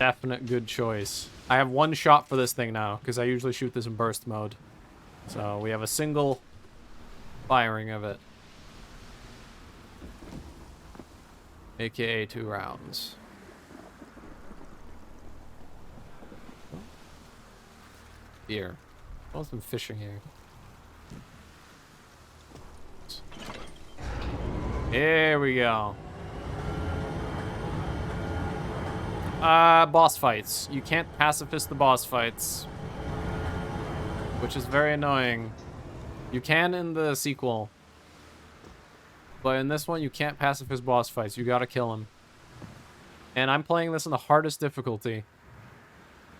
Definite good choice. I have one shot for this thing now, because I usually shoot this in burst mode. So we have a single firing of it. AKA 2 rounds. Here. I've been fishing here. Here we go. Boss fights. You can't pacifist the boss fights. Which is very annoying. You can in the sequel. But in this one, you can't pacifist boss fights. You gotta kill him. And I'm playing this in the hardest difficulty.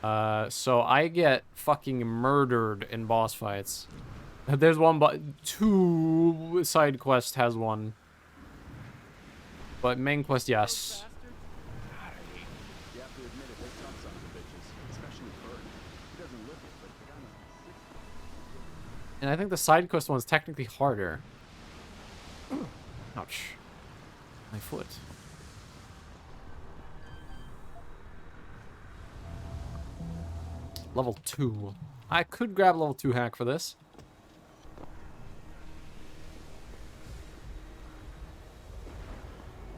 So I get fucking murdered in boss fights. There's one, but 2 side quest has one. But main quest, yes. And I think the side quest one's technically harder. Ouch. My foot. Level 2. I could grab level 2 hack for this.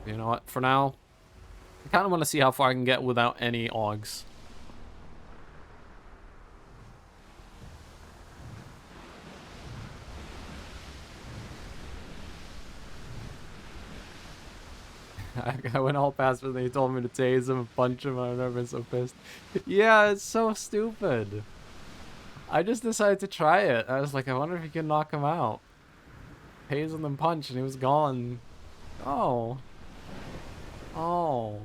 You know what? For now, I kind of want to see how far I can get without any augs. I went all past when they told me to tase him and punch him. I've never been so pissed. Yeah, it's so stupid. I just decided to try it. I was like, I wonder if you can knock him out. Tase him and punch, and he was gone. Oh. Oh.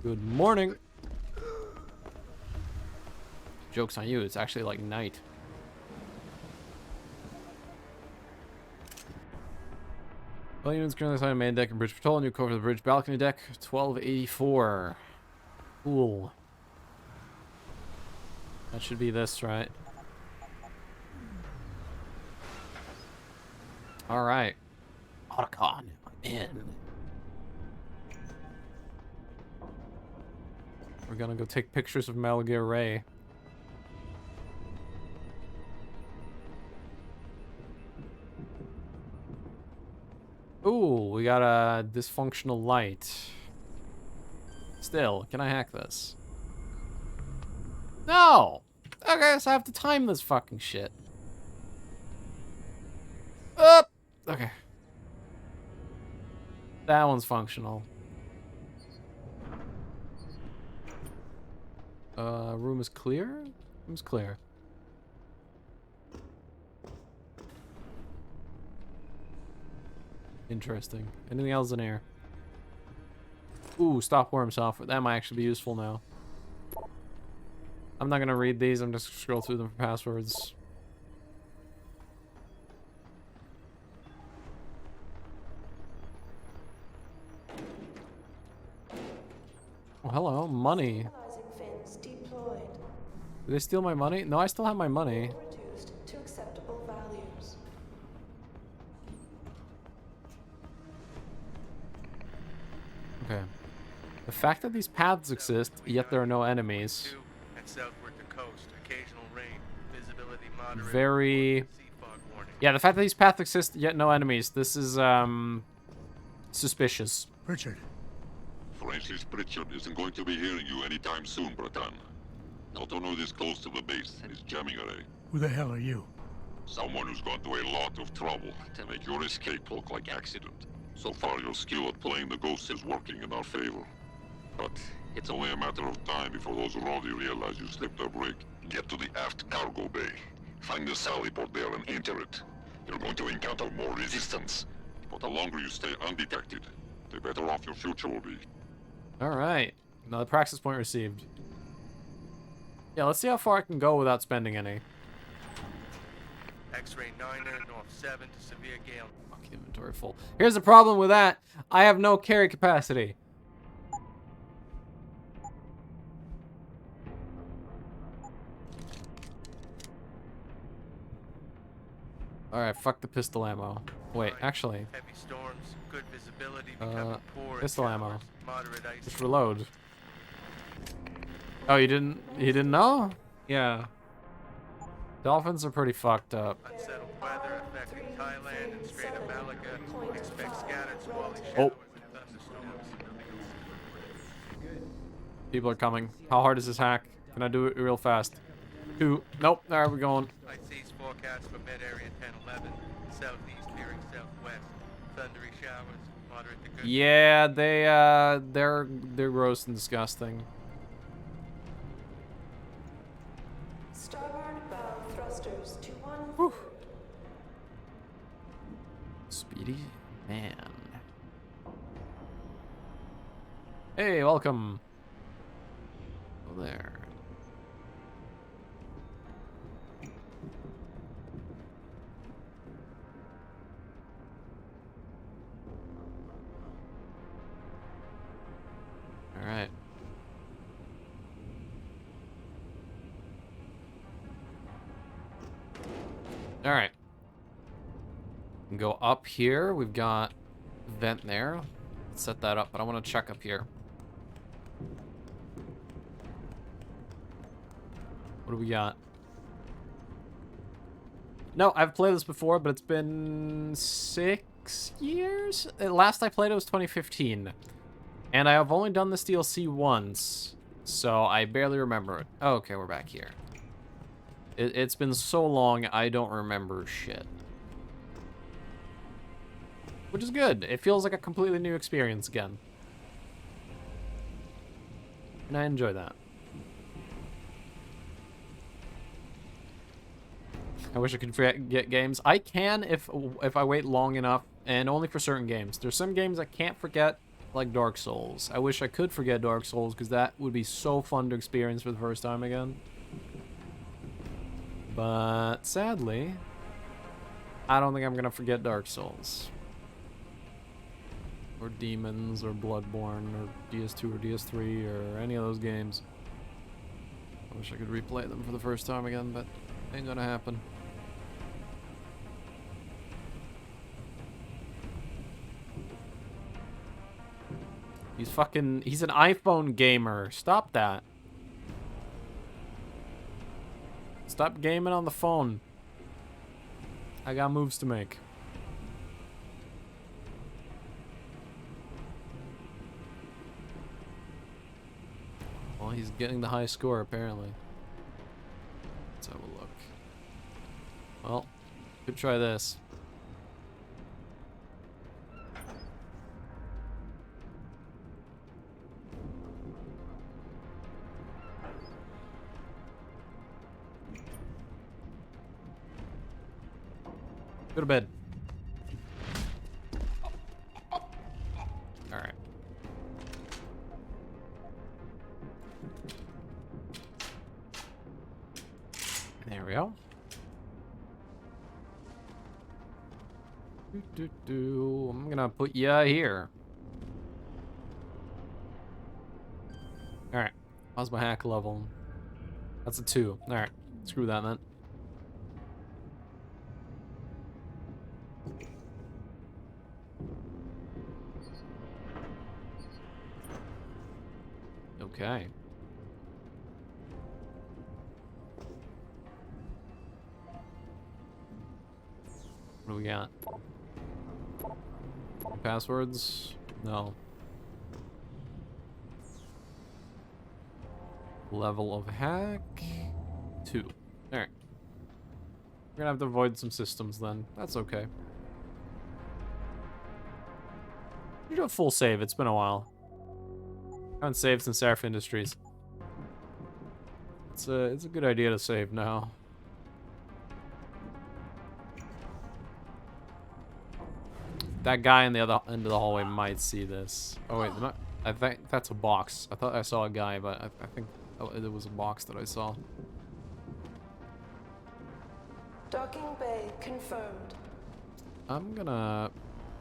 Good morning. Joke's on you, it's actually like night. All units currently assigned main deck and bridge patrol. New cover the bridge balcony deck, 1284. Cool. That should be this, right? Alright. Otacon, I'm in. We're gonna go take pictures of Metal Gear Ray. Ooh, we got a dysfunctional light. Still, can I hack this? No! Okay, so I have to time this fucking shit. Up! Okay. That one's functional. Room is clear? Room's clear. Interesting. Anything else in here? Ooh, stop worm software. That might actually be useful now. I'm not gonna read these. I'm just gonna scroll through them for passwords. Oh, hello. Money. Did they steal my money? No, I still have my money. Reduced to acceptable values. Okay. The fact that these paths exist, yet there are no enemies. Very... Yeah, the fact that these paths exist, yet no enemies. This is, suspicious. Richard. Francis Pritchard isn't going to be hearing you anytime soon, Bratan. Autono this close to the base is jamming array. Who the hell are you? Someone who's gone to a lot of trouble to make your escape look like accident. So far, your skill at playing the ghost is working in our favor. But it's only a matter of time before those Rowdy realize you slipped a break. Get to the aft cargo bay. Find the sally port there and enter it. You're going to encounter more resistance. But the longer you stay undetected, the better off your future will be. Alright. Another praxis point received. Yeah, let's see how far I can go without spending any. X-ray 9 north 7 to severe gale. Fuck, inventory full. Here's the problem with that. I have no carry capacity. Alright, fuck the pistol ammo. Wait, Right. actually, Heavy storms, good visibility, becoming poor pistol in ammo. showers, moderate ice. Just reload. Oh, you didn't know? Yeah. Dolphins are pretty fucked up. Unsettled weather affecting Thailand and Strait of Malacca. Expect scattered squally Oh. showers and thunderstorms. People are coming. How hard is this hack? Can I do it real fast? 2. Nope. There we're going. Ice seas forecast for mid-area 10-11, southeast nearing southwest. Thundery showers, moderate to good. Yeah, they're gross and disgusting. Starboard bow thrusters to 1/3. Whew. Speedy man. Hey, welcome. Oh, there. All right. All right. Go up here. We've got vent there. Let's set that up, but I want to check up here. What do we got? No, I've played this before, but it's been 6 years? Last I played it was 2015. And I have only done this DLC once, so I barely remember it. Oh, okay, we're back here. It's been so long, I don't remember shit. Which is good. It feels like a completely new experience again. And I enjoy that. I wish I could get games. I can if I wait long enough, and only for certain games. There's some games I can't forget, like Dark Souls. I wish I could forget Dark Souls, because that would be so fun to experience for the first time again. But sadly, I don't think I'm gonna forget Dark Souls. Or Demons, or Bloodborne, or DS2 or DS3, or any of those games. I wish I could replay them for the first time again, but ain't gonna happen. He's an iPhone gamer. Stop that. Stop gaming on the phone. I got moves to make. Well, he's getting the high score, apparently. Let's have a look. Well, could try this. Go to bed. Alright. There we go. I'm gonna put ya here. Alright. How's my hack level? That's a 2. Alright. Screw that, then. Okay. What do we got? Passwords? No. Level of hack? 2. Alright. We're gonna have to avoid some systems then. That's okay. You do a full save. It's been a while. I haven't saved since Seraph Industries. It's a good idea to save now. That guy in the other end of the hallway might see this. Oh wait, I think that's a box. I thought I saw a guy, but I think it was a box that I saw. Docking bay confirmed. I'm gonna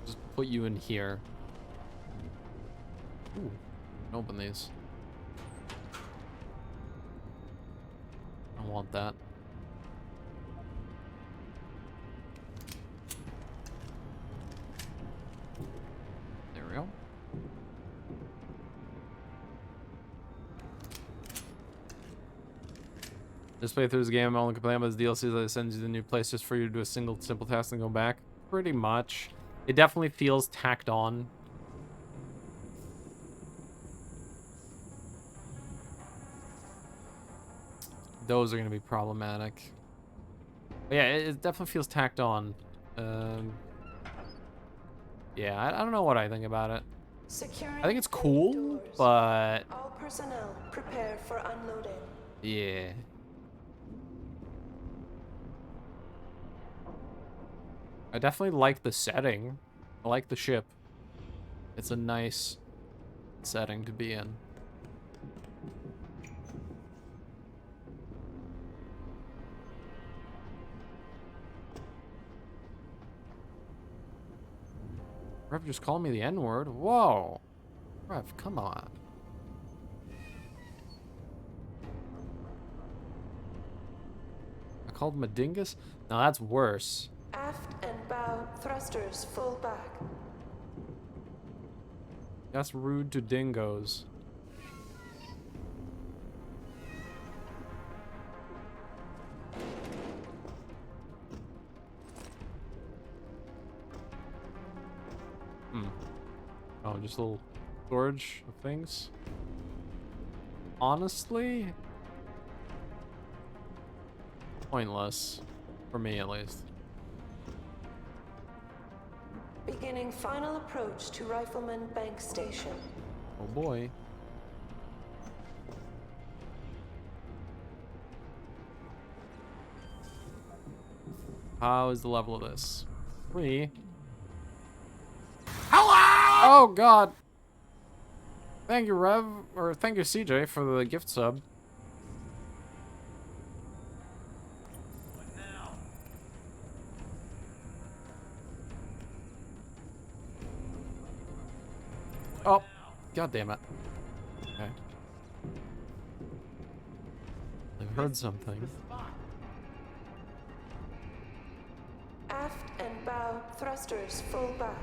just put you in here. Ooh, open these. I want that. Just play through this game. I'm only complaining about this DLC that it sends you to the new place just for you to do a single simple task and go back. Pretty much. It definitely feels tacked on. Those are going to be problematic. But yeah, it definitely feels tacked on. Yeah, I don't know what I think about it. Securing I think it's bay cool, doors. but All personnel prepare for unloading. yeah. I definitely like the setting. I like the ship. It's a nice setting to be in. Rev just called me the N-word. Whoa. Rev, come on. I called him a dingus? No, that's worse. Aft and bow thrusters full back. That's rude to dingoes. Oh, just a little storage of things. Honestly, pointless. For me, at least. Beginning final approach to Rifleman Bank Station. Oh boy. How is the level of this? 3. Oh god. Thank you, Rev, or thank you, CJ, for the gift sub. Oh, god damn it. Okay. I've heard something. Aft and bow thrusters full back.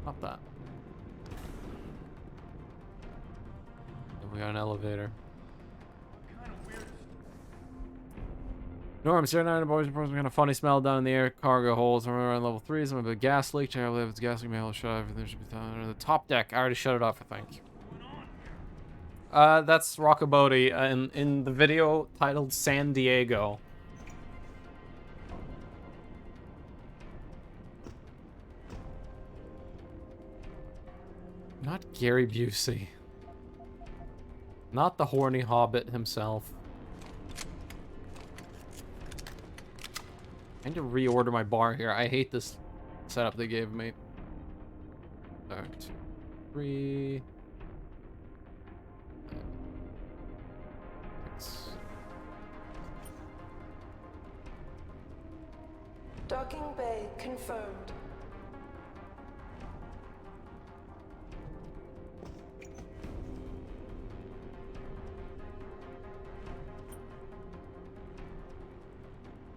Not that. And we got an elevator. Norm, 09 boys reports kind of funny smell down in the air cargo holes. I'm around level 3. Some of a gas leak. Check out if it's gas leak. May shut off. Everything should be done. The top deck. I already shut it off, I think. That's Rockabody in the video titled San Diego. Not Gary Busey. Not the horny hobbit himself. I need to reorder my bar here. I hate this setup they gave me. 2, 3. 6. Docking bay confirmed.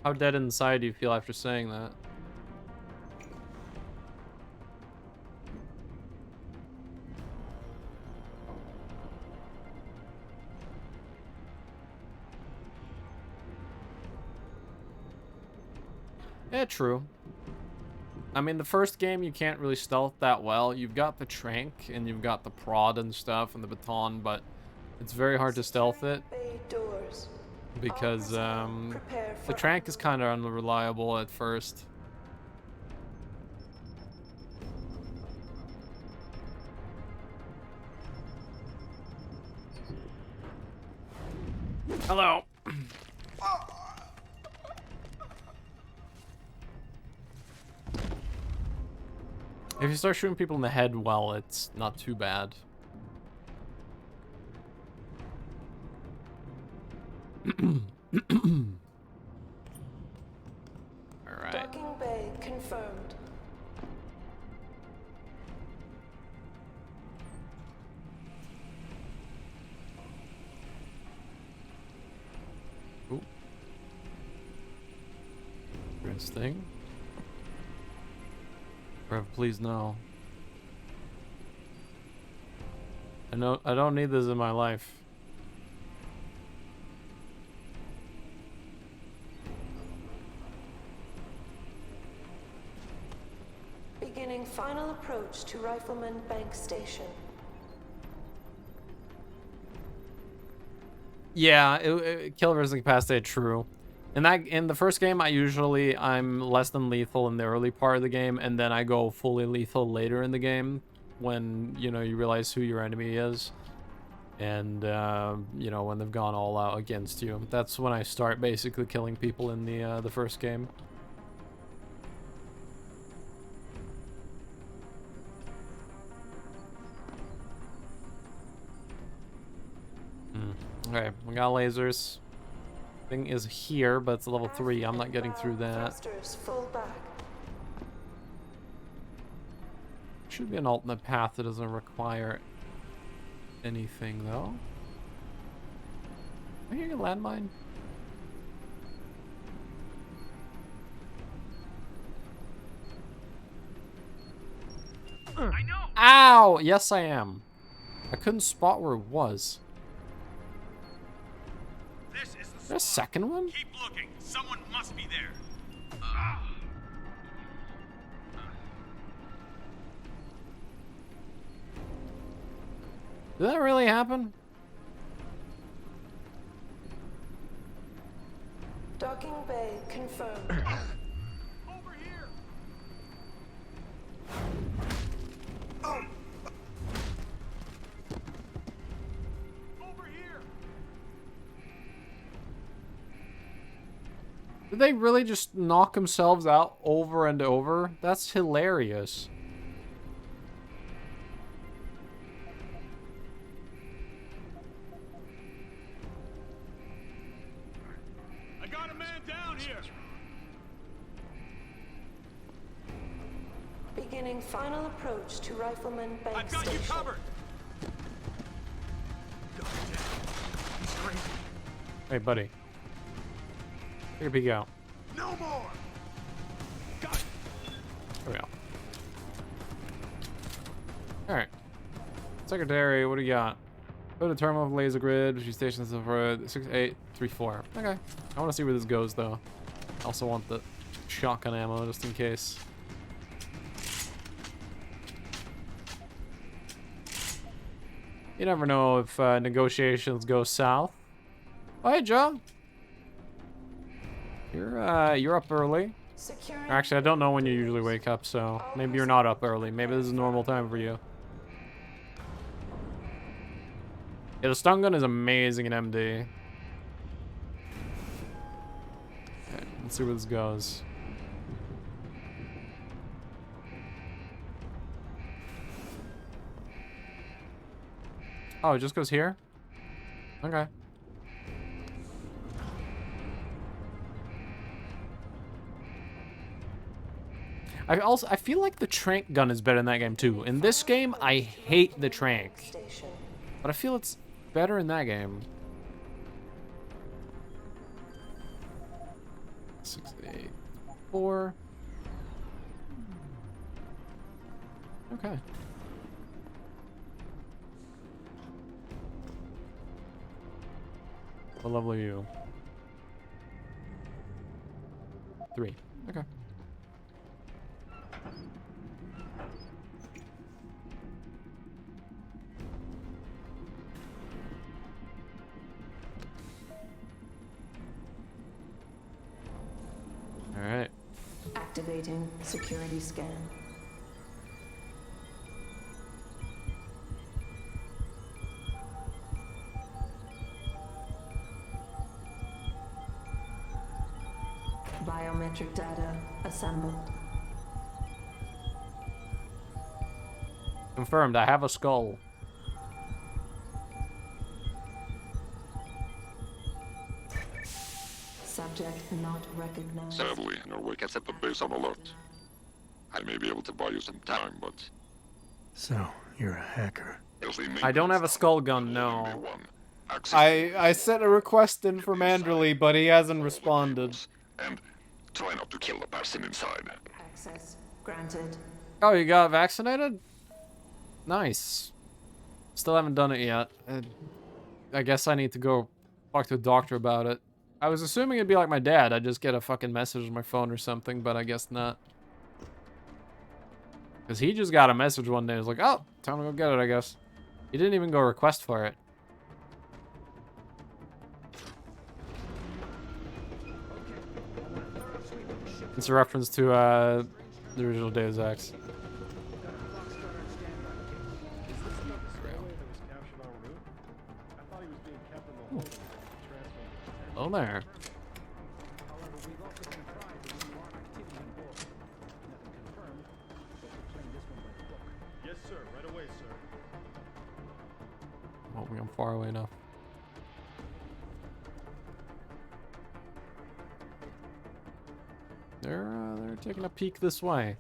How dead inside do you feel after saying that? Yeah, true. I mean, the first game you can't really stealth that well. You've got the trank and you've got the prod and stuff and the baton, but it's very hard to stealth it Bay doors. because Prepare the for trank is kind of unreliable at first. Hello. If you start shooting people in the head, well, it's not too bad. Alright. Docking bay confirmed. Ooh. Interesting. Rev, please no. I don't need this in my life. Beginning final approach to Rifleman Bank Station. Yeah, kill versus incapacitated, true. In the first game, I'm less than lethal in the early part of the game, and then I go fully lethal later in the game when, you know, you realize who your enemy is. And, you know, when they've gone all out against you. That's when I start basically killing people in the first game. Okay, we got lasers. Thing is here, but it's level 3. I'm not getting through that. Thrusters full back. Should be an alternate path that doesn't require anything, though. Am I hearing a landmine? I know. Ow! Yes, I am. I couldn't spot where it was. This is the Is there a second one? Keep looking. Someone must be there. Did that really happen? Docking bay confirmed. Over here. Over here. Did they really just knock themselves out over and over? That's hilarious. I got a man down here. Beginning final approach to Rifleman Bank I've got Station. you covered. He's crazy. Hey, buddy. Take a peek out. No more. Got it. There we go. Alright. Secretary, what do you got? Go to terminal of laser grid, which is stations for 6834. Okay. I want to see where this goes, though. I also want the shotgun ammo, just in case. You never know if negotiations go south. Oh, hey, Joe. You're up early. Securing Actually, I don't know when you usually wake up, so maybe you're not up early. Maybe this is a normal time for you. Yeah, the stun gun is amazing in MD. Okay, let's see where this goes. Oh, it just goes here? Okay. I feel like the trank gun is better in that game too. In this game, I hate the trank, station. but I feel it's better in that game. 6, 8, 4. Okay. What level are you? 3. Okay. All right. Activating security scan. Biometric data assembled. Confirmed. I have a skull. Subject not recognized. Sadly, Norway can set the base on alert. I may be able to buy you some time, but So, you're a hacker. I don't have a skull gun, no. Access I sent a request in for Manderley, but he hasn't responded. and try not to kill the person inside. Access granted. Oh, you got vaccinated? Nice. Still haven't done it yet. I guess I need to go talk to a doctor about it. I was assuming it'd be like my dad. I'd just get a fucking message on my phone or something, but I guess not. Because he just got a message one day. He was like, oh, time to go get it, I guess. He didn't even go request for it. It's a reference to the original Deus Ex. Oh, there. Yes, sir. Right away, sir. Oh, I'm far away enough. They're taking a peek this way.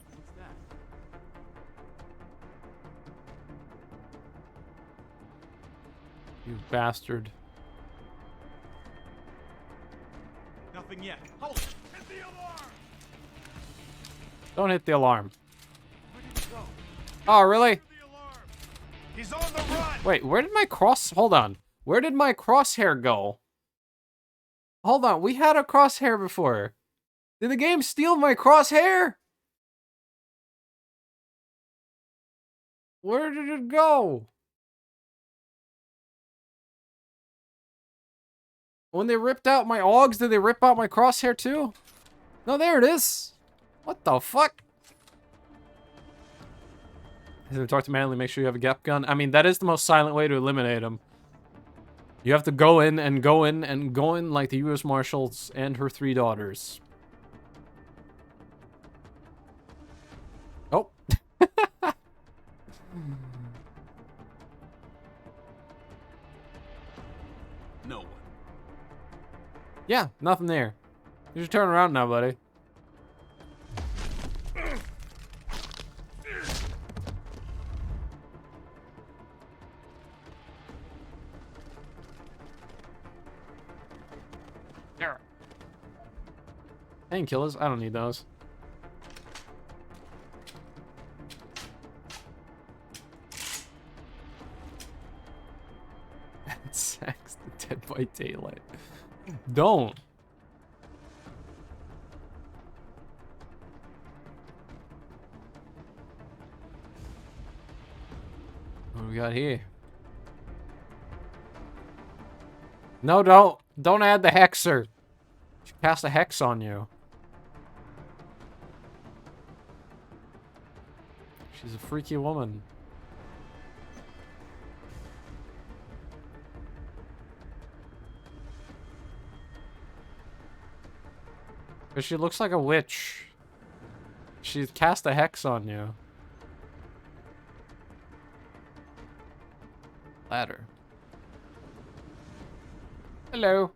You bastard. Nothing yet. Hold it. Hit the alarm! Don't hit the alarm. Where did he go? Oh, really? The alarm! He's on the run! Wait, where did my cross... Hold on. Where did my crosshair go? Hold on, we had a crosshair before. Did the game steal my crosshair? Where did it go? When they ripped out my augs, did they rip out my crosshair too? No, there it is. What the fuck? Talk to Manly, make sure you have a gap gun. I mean, that is the most silent way to eliminate him. You have to go in and go in and go in like the U.S. Marshals and her 3 daughters. Oh. No one. Yeah, nothing there. You should turn around now, buddy. There. Painkillers? I don't need those. Sex, the Dead by Daylight. Don't. What do we got here? No, don't. Don't add the hexer. She cast a hex on you. She's a freaky woman. But she looks like a witch. She cast a hex on you. Ladder. Hello.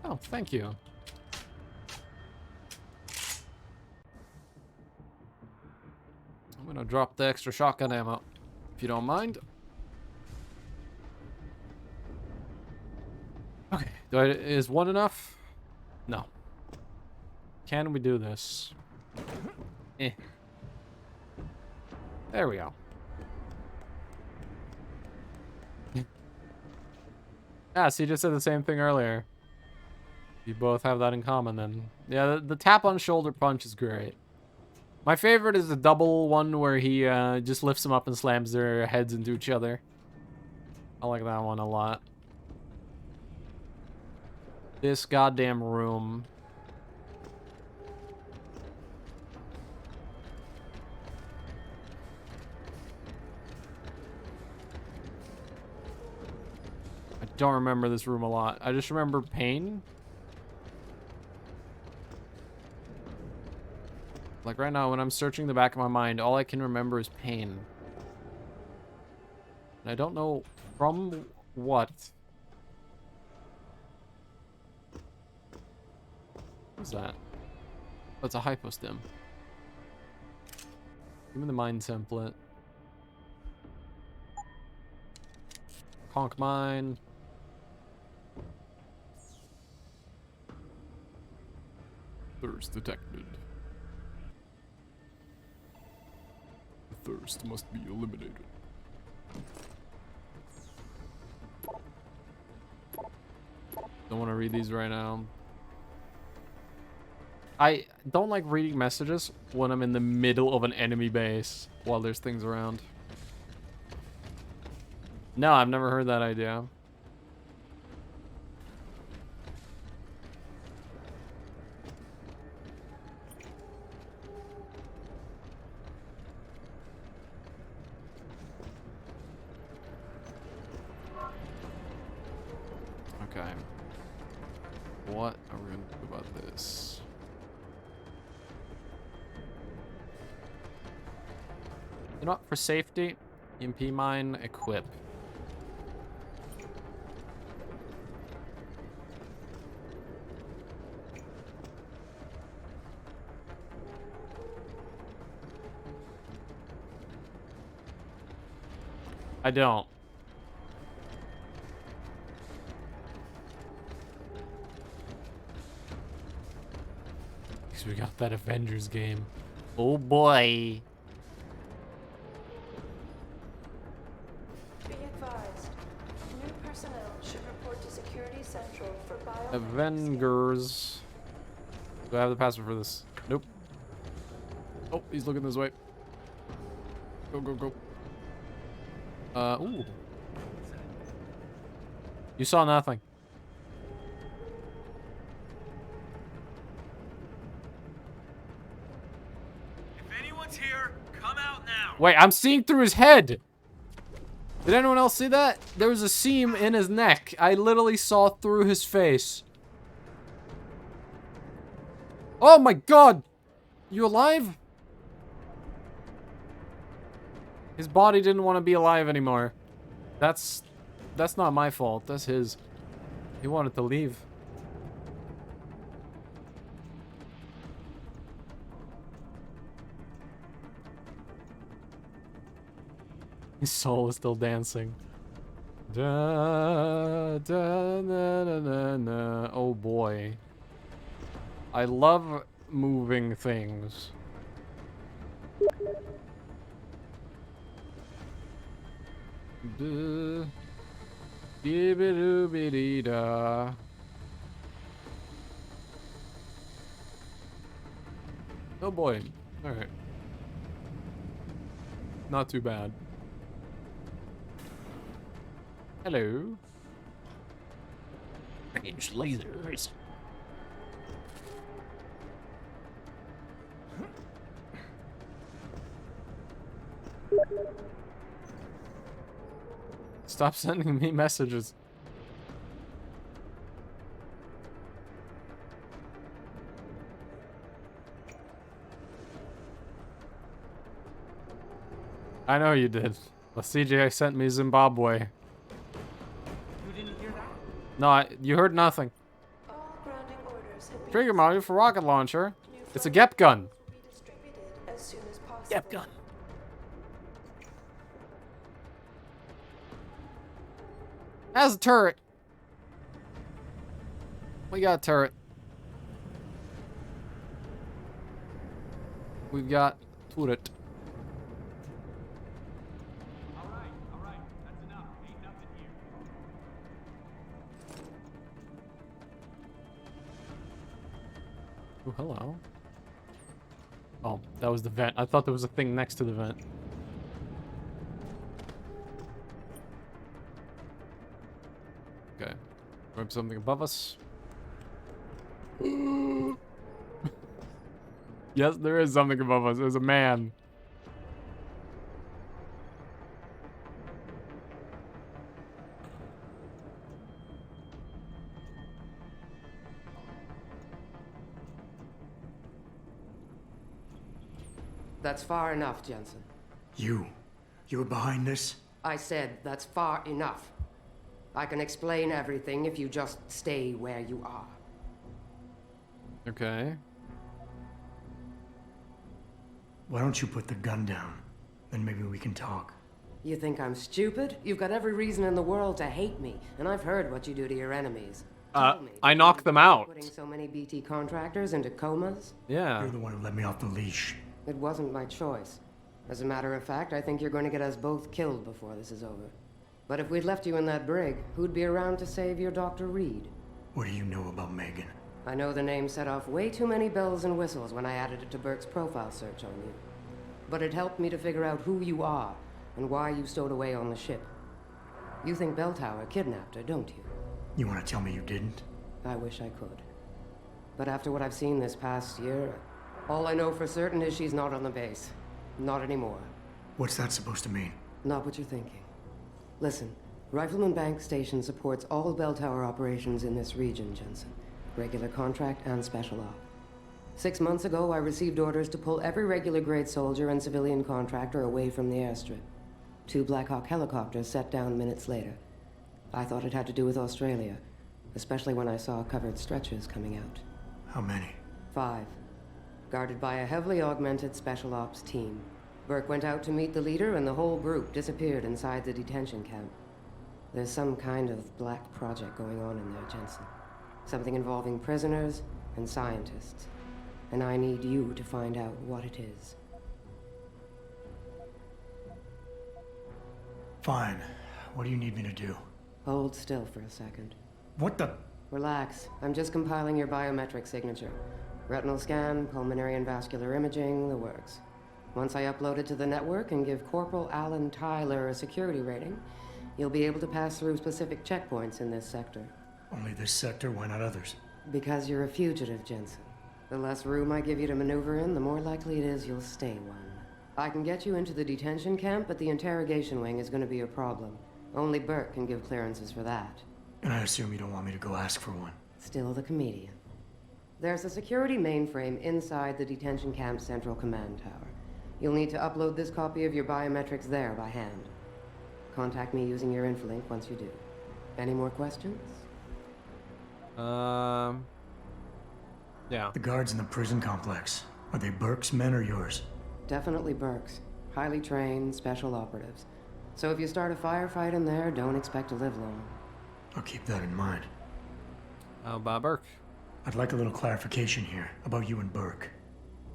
Oh, thank you. I'm gonna drop the extra shotgun ammo, if you don't mind. Okay, is 1 enough? No. Can we do this? Eh. There we go. Yeah, so you just said the same thing earlier. You both have that in common then. Yeah, the tap on shoulder punch is great. My favorite is the double one where he just lifts them up and slams their heads into each other. I like that one a lot. This goddamn room. I don't remember this room a lot. I just remember pain. Like right now, when I'm searching the back of my mind, all I can remember is pain. And I don't know from what. What's that? Oh, it's a hypostim. Give me the mine template. Conk mine. Thirst detected. The thirst must be eliminated. Don't want to read these right now. I don't like reading messages when I'm in the middle of an enemy base while there's things around. No, I've never heard that idea. Okay. What are we going to do about this? You know what? For safety, EMP mine, equip. I don't. Because we got that Avengers game. Oh boy. Be advised. New personnel should report to Security Central for bio. Avengers. Do I have the password for this? Nope. Oh, he's looking this way. Go, go, go. Ooh. You saw nothing. If anyone's here, come out now. Wait, I'm seeing through his head. Did anyone else see that? There was a seam in his neck. I literally saw through his face. Oh my god! You alive? His body didn't want to be alive anymore. That's not my fault. That's his. He wanted to leave. His soul is still dancing. Da, da, na, na, na, na. Oh boy. I love moving things. Da, dee-ba-doo-ba-dee-da. Oh boy. Alright. Not too bad. Hello. Range lasers. Stop sending me messages. I know you did. Well, CJ sent me Zimbabwe. You didn't hear that? No, you heard nothing. All grounding orders have been Trigger module for rocket launcher. New It's a funds GEP gun. will be distributed as soon as possible. GEP gun. Has a turret. We got a turret. We've got turret. All right. That's enough. Ain't nothing here. Oh, hello. Oh, that was the vent. I thought there was a thing next to the vent. Okay. Grab something above us. Yes, there is something above us. There's a man. That's far enough, Jensen. You were behind this? I said that's far enough. I can explain everything if you just stay where you are. Okay. Why don't you put the gun down? Then maybe we can talk. You think I'm stupid? You've got every reason in the world to hate me, and I've heard what you do to your enemies. Tell me, I did knocked you them regret out. Putting so many BT contractors into comas? Yeah. You're the one who let me off the leash. It wasn't my choice. As a matter of fact, I think you're going to get us both killed before this is over. But if we'd left you in that brig, who'd be around to save your Dr. Reed? What do you know about Megan? I know the name set off way too many bells and whistles when I added it to Burke's profile search on you. But it helped me to figure out who you are and why you stowed away on the ship. You think Belltower kidnapped her, don't you? You want to tell me you didn't? I wish I could. But after what I've seen this past year, all I know for certain is she's not on the base. Not anymore. What's that supposed to mean? Not what you're thinking. Listen, Rifleman Bank Station supports all Belltower operations in this region, Jensen. Regular contract and special op. 6 months ago, I received orders to pull every regular grade soldier and civilian contractor away from the airstrip. 2 Black Hawk helicopters set down minutes later. I thought it had to do with Australia, especially when I saw covered stretchers coming out. How many? 5. Guarded by a heavily augmented special ops team. Burke went out to meet the leader and the whole group disappeared inside the detention camp. There's some kind of black project going on in there, Jensen. Something involving prisoners and scientists. And I need you to find out what it is. Fine. What do you need me to do? Hold still for a second. What the? Relax. I'm just compiling your biometric signature. Retinal scan, pulmonary and vascular imaging, the works. Once I upload it to the network and give Corporal Alan Tyler a security rating, you'll be able to pass through specific checkpoints in this sector. Only this sector, why not others? Because you're a fugitive, Jensen. The less room I give you to maneuver in, the more likely it is you'll stay one. I can get you into the detention camp, but the interrogation wing is going to be a problem. Only Burke can give clearances for that. And I assume you don't want me to go ask for one. Still the comedian. There's a security mainframe inside the detention camp's central command tower. You'll need to upload this copy of your biometrics there by hand. Contact me using your inflink once you do. Any more questions? Yeah. The guards in the prison complex. Are they Burke's men or yours? Definitely Burke's. Highly trained, special operatives. So if you start a firefight in there, don't expect to live long. I'll keep that in mind. How about Burke? I'd like a little clarification here about you and Burke.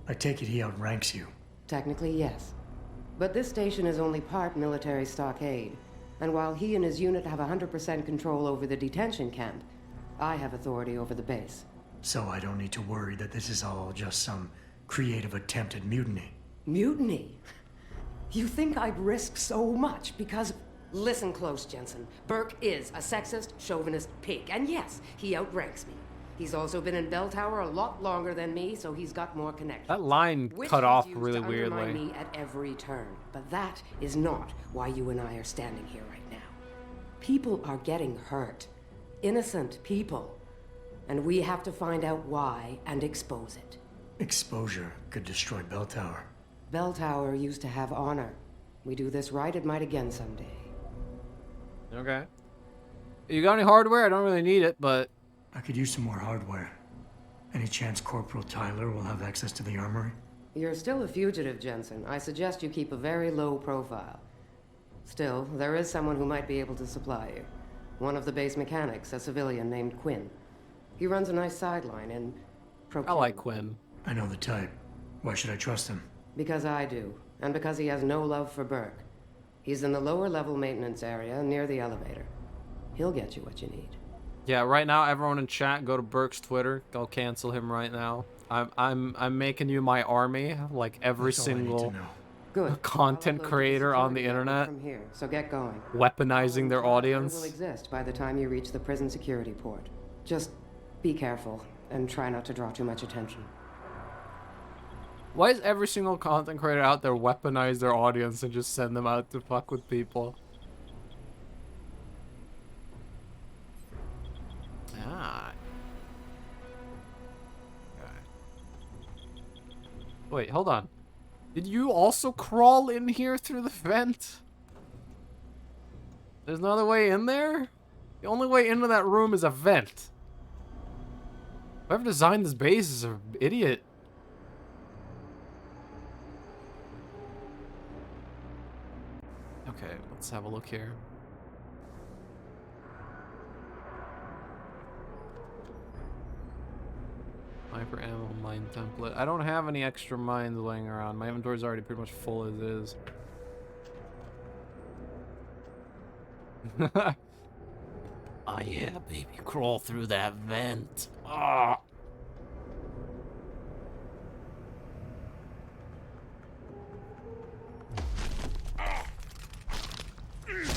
I take it he outranks you. Technically, yes. But this station is only part military stockade. And while he and his unit have 100% control over the detention camp, I have authority over the base. So I don't need to worry that this is all just some creative attempt at mutiny. Mutiny? You think I'd risk so much because... Listen close, Jensen. Burke is a sexist, chauvinist pig. And yes, he outranks me. He's also been in Belltower a lot longer than me, so he's got more connections. That line Which cut he's off used really to undermine weirdly. me at every turn. But that is not why you and I are standing here right now. People are getting hurt. Innocent people. And we have to find out why and expose it. Exposure could destroy Belltower. Belltower used to have honor. We do this right, it might again someday. Okay. You got any hardware? I don't really need it, but... I could use some more hardware. Any chance Corporal Tyler will have access to the armory? You're still a fugitive, Jensen. I suggest you keep a very low profile. Still, there is someone who might be able to supply you. One of the base mechanics, a civilian named Quinn. He runs a nice sideline in... I like Quinn. I know the type. Why should I trust him? Because I do, and because he has no love for Burke. He's in the lower level maintenance area near the elevator. He'll get you what you need. Yeah, right now, everyone in chat, go to Burke's Twitter. Go cancel him right now. I'm making you my army, like every That's all I need single to know. Good. content I'll upload creator on the security network internet, from here, so get going. weaponizing their Will audience. exist by the time you reach the prison security port. Just be careful and try not to draw too much attention. Why is every single content creator out there weaponize their audience and just send them out to fuck with people? Ah. Okay. Wait, hold on. Did you also crawl in here through the vent? There's no other way in there? The only way into that room is a vent. Whoever designed this base is an idiot. Okay, let's have a look here. Sniper ammo mine template. I don't have any extra mines laying around. My inventory's already pretty much full as is. Oh yeah, baby. Crawl through that vent. Ah.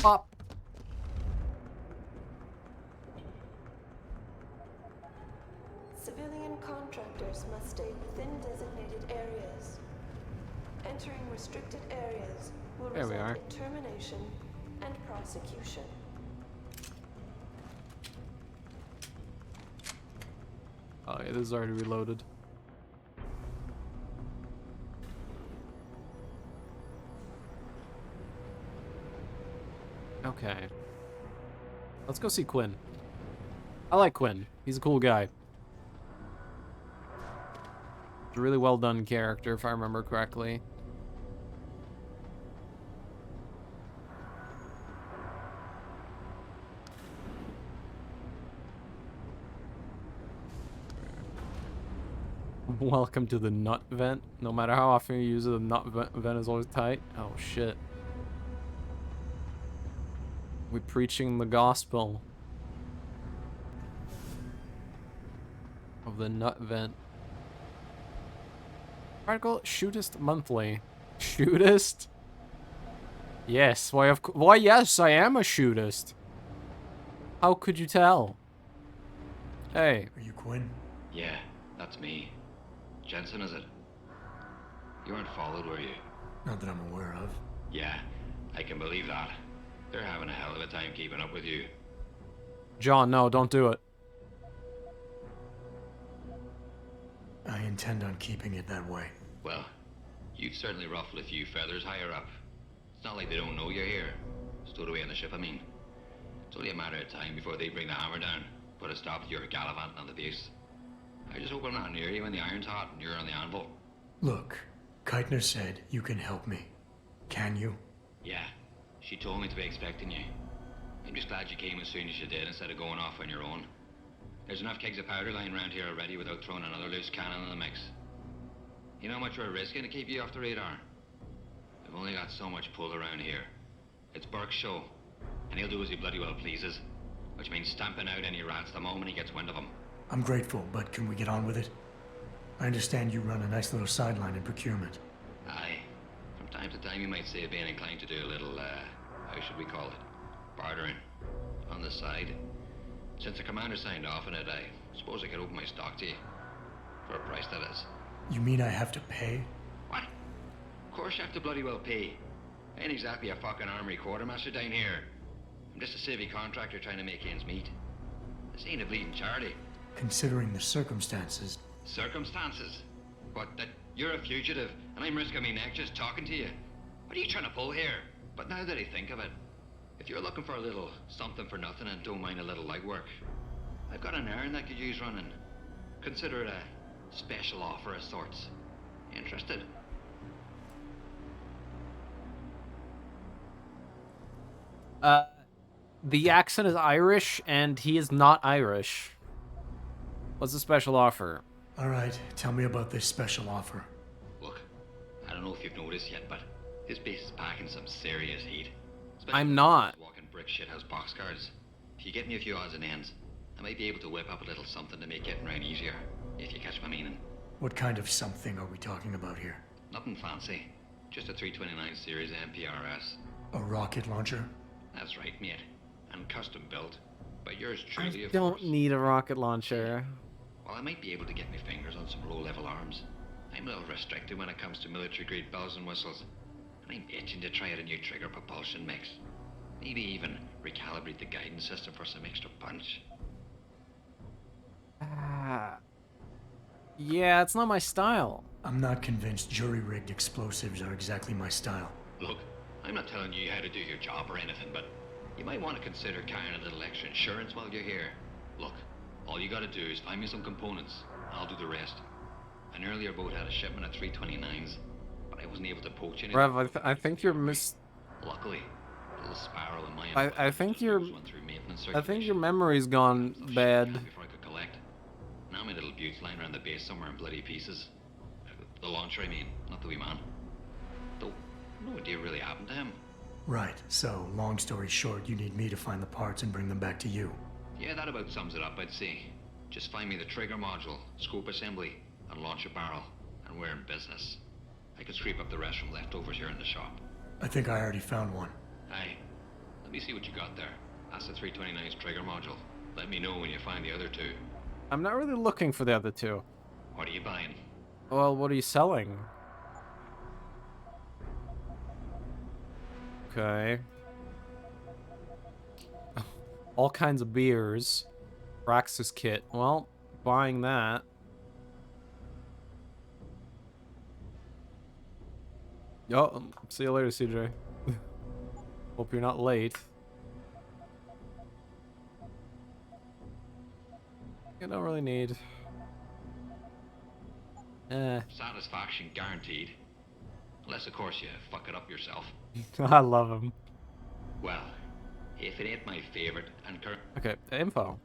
Pop. Civilian contractors must stay within designated areas. Entering restricted areas will There we result are. in termination and prosecution. Oh yeah, this is already reloaded. Okay. Let's go see Quinn. I like Quinn. He's a cool guy. He's a really well done character, if I remember correctly. Welcome to the nut vent. No matter how often you use it, the nut vent is always tight. Oh shit. We're preaching the gospel of the nut vent. Article, shootist monthly. Shootist? Yes, why yes, I am a shootist. How could you tell? Hey. Are you Quinn? Yeah, that's me. Jensen, is it? You weren't followed, were you? Not that I'm aware of. Yeah, I can believe that. They're having a hell of a time keeping up with you. John, no, don't do it. I intend on keeping it that way. Well, you've certainly ruffled a few feathers higher up. It's not like they don't know you're here. Stowed away on the ship, I mean. It's only a matter of time before they bring the hammer down. Put a stop to your gallivanting on the base. I just hope I'm not near you when the iron's hot and you're on the anvil. Look, Keitner said you can help me. Can you? Yeah, she told me to be expecting you. I'm just glad you came as soon as you did instead of going off on your own. There's enough kegs of powder lying around here already without throwing another loose cannon in the mix. You know how much we're risking to keep you off the radar? We've only got so much pull around here. It's Burke's show, and he'll do as he bloody well pleases, which means stamping out any rats the moment he gets wind of them. I'm grateful, but can we get on with it? I understand you run a nice little sideline in procurement. Aye. From time to time you might say being inclined to do a little, how should we call it? Bartering. On the side. Since the commander signed off on it, I suppose I could open my stock to you. For a price, that is. You mean I have to pay? What? Of course you have to bloody well pay. I ain't exactly a fucking armory quartermaster down here. I'm just a civvy contractor trying to make ends meet. This ain't a bleeding charity. Considering the circumstances. Circumstances? What, that you're a fugitive and I'm risking my neck just talking to you? What are you trying to pull here? But now that I think of it, if you're looking for a little something for nothing and don't mind a little light work, I've got an errand that could use running. Consider it a special offer of sorts. Interested? The accent is Irish, and he is not Irish. What's the special offer? All right, tell me about this special offer. Look, I don't know if you've noticed yet, but this base is packing some serious heat. I'm not. Walking brick shithouse boxcars. If you get me a few odds and ends, I might be able to whip up a little something to make getting around easier, if you catch my meaning. What kind of something are we talking about here? Nothing fancy. Just a 329 series MPRS. A rocket launcher? That's right, mate. And custom built. But yours truly, I of don't course. need a rocket launcher. Well, I might be able to get my fingers on some low-level arms. I'm a little restricted when it comes to military-grade bells and whistles. And I'm itching to try out a new trigger propulsion mix. Maybe even recalibrate the guidance system for some extra punch. Yeah, it's not my style. I'm not convinced jury-rigged explosives are exactly my style. Look, I'm not telling you how to do your job or anything, but you might want to consider carrying a little extra insurance while you're here. Look, all you gotta do is find me some components. I'll do the rest. An earlier boat had a shipment of 329s, but I wasn't able to poach any. Rev, I think you're Luckily, a little sparrow in my I think your went through maintenance I think your circulation. memory's gone bad. Before I could collect. Now my little beauty goods lying around the base somewhere in bloody pieces. The launcher, I mean, not the wee man. Though, no idea really happened to him. Right, so, long story short, you need me to find the parts and bring them back to you. Yeah, that about sums it up, I'd say. Just find me the trigger module, scope assembly, and launch a barrel, and we're in business. I can scrape up the rest from leftovers here in the shop. I think I already found one. Aye. Let me see what you got there. That's the 329's trigger module. Let me know when you find the other two. I'm not really looking for the other two. What are you buying? Well, what are you selling? Okay. All kinds of beers. Praxis kit. Well, buying that. Oh, see you later, CJ. Hope you're not late. You don't really need. Satisfaction guaranteed. Unless, of course, you fuck it up yourself. I love him. Well, if it ain't my favorite and current... Okay, info.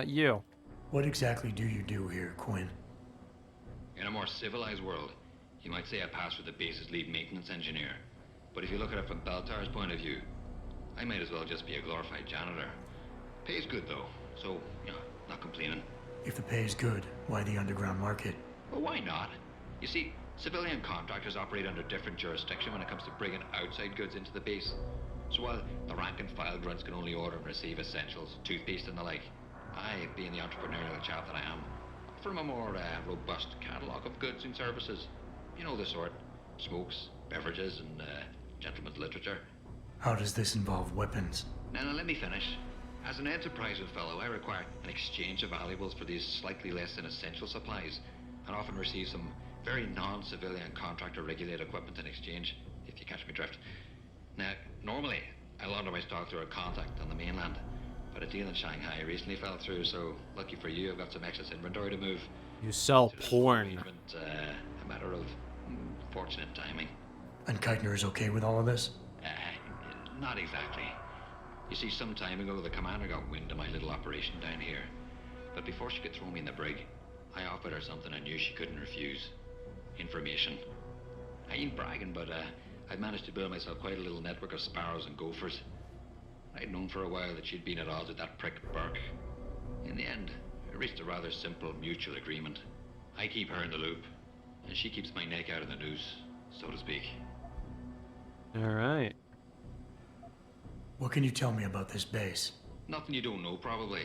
You. What exactly do you do here, Quinn? In a more civilized world, you might say I pass for the base's lead maintenance engineer. But if you look at it from Beltar's point of view, I might as well just be a glorified janitor. Pays good, though, so, you know, not complaining. If the pay is good, why the underground market? Well, why not? You see, civilian contractors operate under different jurisdiction when it comes to bringing outside goods into the base. So while the rank and file grunts can only order and receive essentials, toothpaste and the like, I, being the entrepreneurial chap that I am, offer a more robust catalogue of goods and services. You know the sort. Smokes, beverages, and gentleman's literature. How does this involve weapons? Now, let me finish. As an enterprising fellow, I require an exchange of valuables for these slightly less than essential supplies, and often receive some very non-civilian contractor-regulated equipment in exchange, if you catch me drift. Now, normally, I launder my stock through a contact on the mainland, but a deal in Shanghai recently fell through, so lucky for you, I've got some excess inventory to move. You sell porn. A matter of fortunate timing. And Keitner is okay with all of this? Not exactly. You see, some time ago, the commander got wind of my little operation down here. But before she could throw me in the brig, I offered her something I knew she couldn't refuse. Information. I ain't bragging, but I'd managed to build myself quite a little network of sparrows and gophers. I'd known for a while that she'd been at odds with that prick Burke. In the end, we reached a rather simple mutual agreement. I keep her in the loop, and she keeps my neck out of the noose, so to speak. Alright. What can you tell me about this base? Nothing you don't know, probably.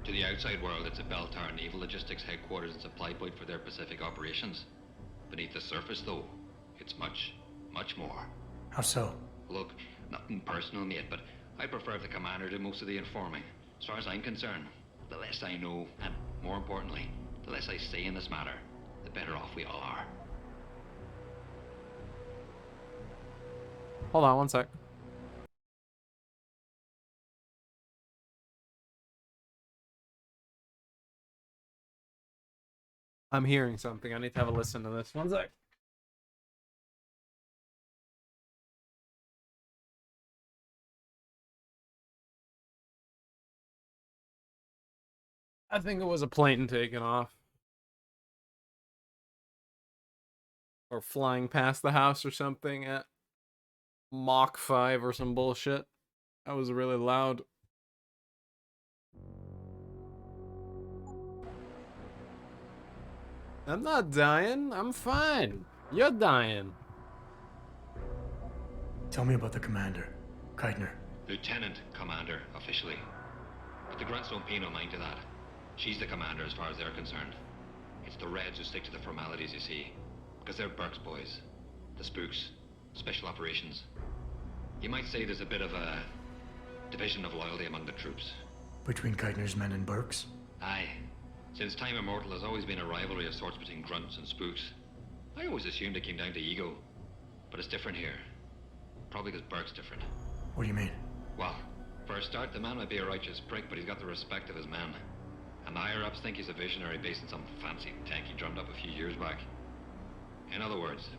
To the outside world, it's a Beltar naval logistics headquarters and supply point for their Pacific operations. Beneath the surface, though, it's much, much more. How so? Look, nothing personal, mate, but I prefer if the commander did most of the informing. As far as I'm concerned, the less I know, and more importantly, the less I say in this matter, the better off we all are. Hold on one sec. I'm hearing something. I need to have a listen to this. One sec. I think it was a plane taking off. Or flying past the house or something at Mach 5 or some bullshit. That was really loud. I'm not dying. I'm fine. You're dying. Tell me about the commander, Keitner. Lieutenant Commander, officially. But the grunts don't pay no mind to that. She's the commander as far as they're concerned. It's the Reds who stick to the formalities, you see. Because they're Burke's boys. The spooks. Special operations. You might say there's a bit of a division of loyalty among the troops. Between Keitner's men and Burke's? Aye. Since time immemorial, there's always been a rivalry of sorts between grunts and spooks. I always assumed it came down to ego. But it's different here. Probably because Burke's different. What do you mean? Well, for a start, the man might be a righteous prick, but he's got the respect of his men. And the higher-ups think he's a visionary based on some fancy tank he drummed up a few years back. In other words,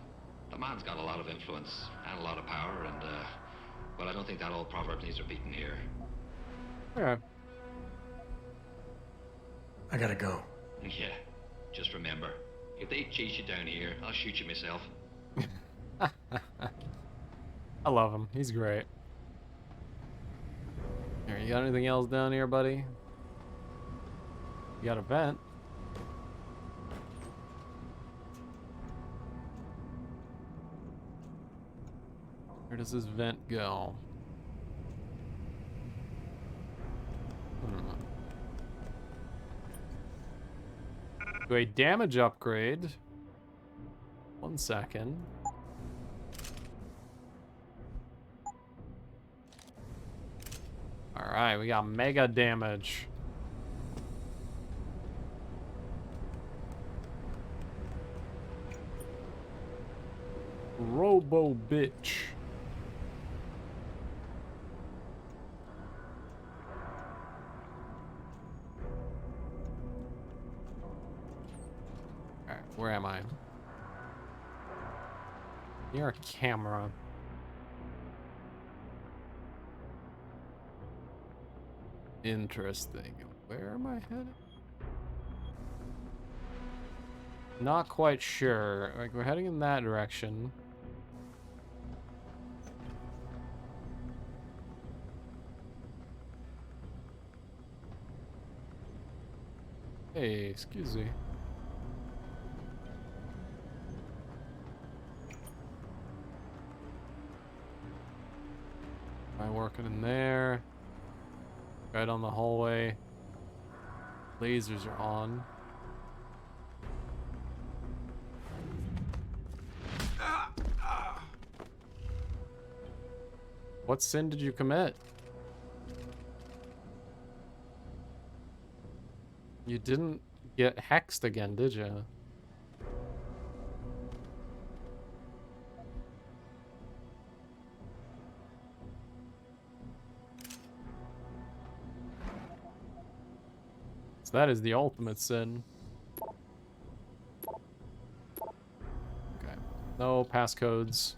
the man's got a lot of influence and a lot of power, and, well, I don't think that old proverb needs repeating here. Okay. I gotta go. Yeah, just remember, if they chase you down here, I'll shoot you myself. I love him. He's great. Here, you got anything else down here, buddy? You got a vent. Where does this vent go? To a damage upgrade. 1 second. Alright, we got mega damage. Robo bitch. Alright, where am I? You're a camera. Interesting. Where am I headed? Not quite sure. Like, we're heading in that direction. Hey, excuse me. Am I working in there? Right on the hallway. Lasers are on. What sin did you commit? You didn't get hexed again, did you? So that is the ultimate sin. Okay. No passcodes.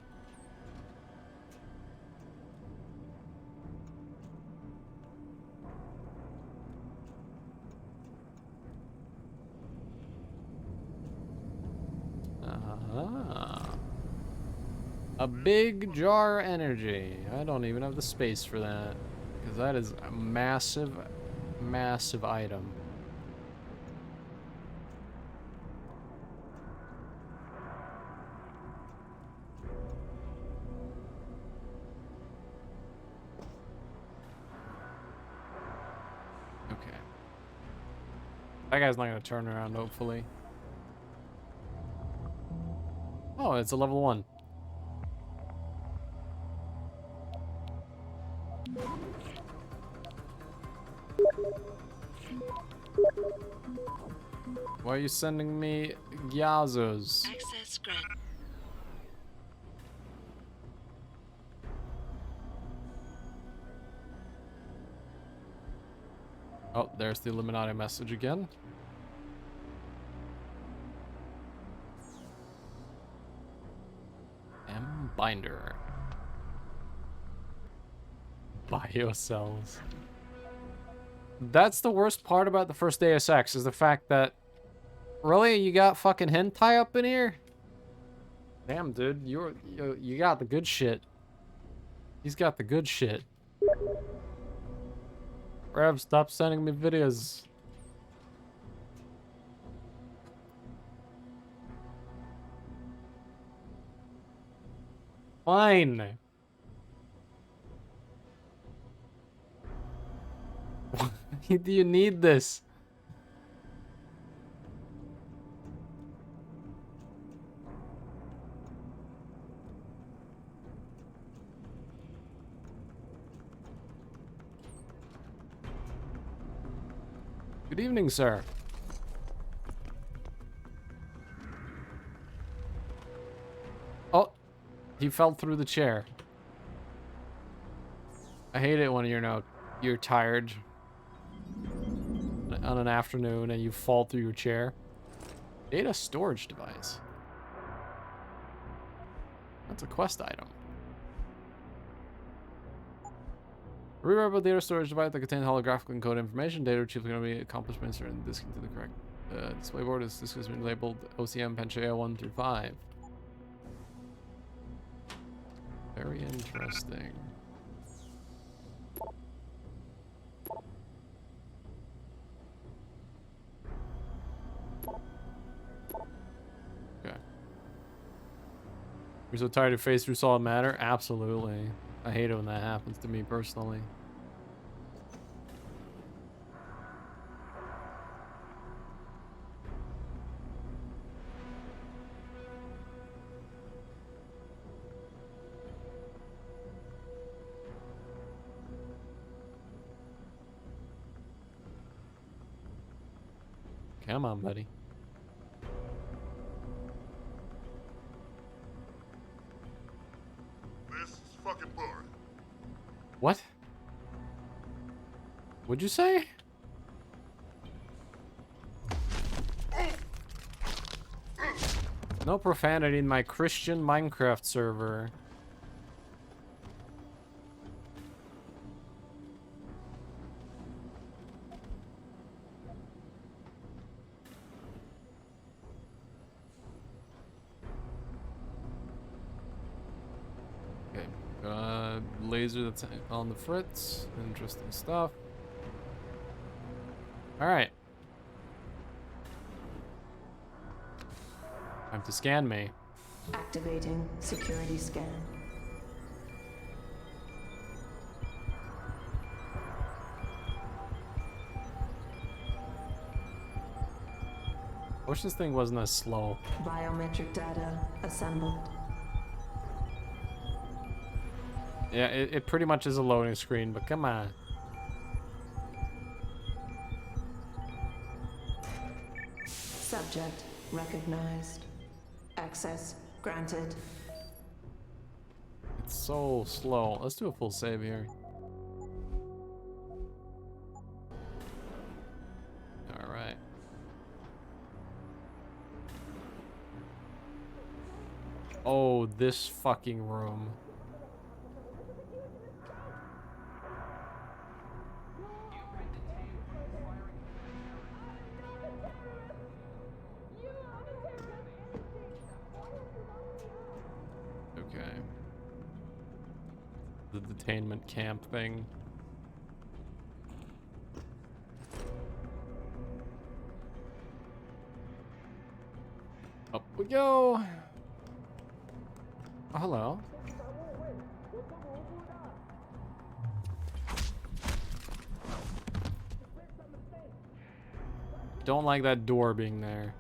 A big jar energy. I don't even have the space for that. Because that is a massive, massive item. Okay. That guy's not going to turn around, hopefully. Oh, it's a level 1. Why are you sending me Gyazos? Access granted. Oh, there's the Illuminati message again. M binder. Biocells. That's the worst part about the first Deus Ex, is the fact that... Really? You got fucking hentai up in here? Damn, dude. You got the good shit. He's got the good shit. Rev, stop sending me videos. Fine. Why do you need this? Good evening, sir. Oh, he fell through the chair. I hate it when you're tired on an afternoon and you fall through your chair. Data storage device. That's a quest item. Rewrite data storage device that contains holographic encoded information. Data retrieval going to be accomplishments are in disk into the correct display board. This has been labeled OCM Panchea 1 through 5. Very interesting. Okay. You're so tired of face through solid matter? Absolutely. I hate it when that happens to me personally. Come on, buddy. This is fucking boring. What? What'd you say? No profanity in my Christian Minecraft server. Laser that's on the fritz. Interesting stuff. Alright. Time to scan me. Activating security scan. I wish this thing wasn't as slow. Biometric data assembled. Yeah, it pretty much is a loading screen, but come on. Subject recognized. Access granted. It's so slow. Let's do a full save here. Alright. Oh, this fucking room. Okay. The detainment camp thing. Up we go. Oh, hello. Don't like that door being there.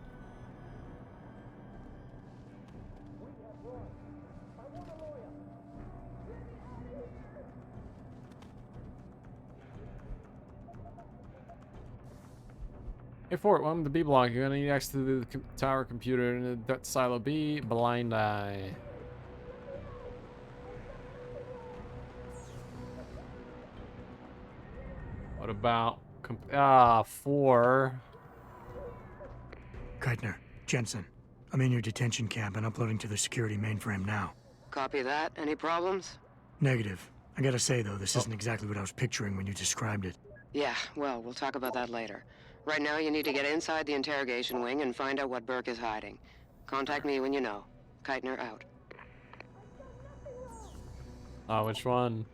Hey Fort, welcome to B block. You're gonna need access to the tower computer in the silo B. Blind eye. What about 4? Keitner, Jensen, I'm in your detention camp and uploading to the security mainframe now. Copy that. Any problems? Negative. I gotta say, though, this isn't exactly what I was picturing when you described it. Yeah, well, we'll talk about that later. Right now, you need to get inside the interrogation wing and find out what Burke is hiding. Contact me when you know. Keitner out. Oh, which one?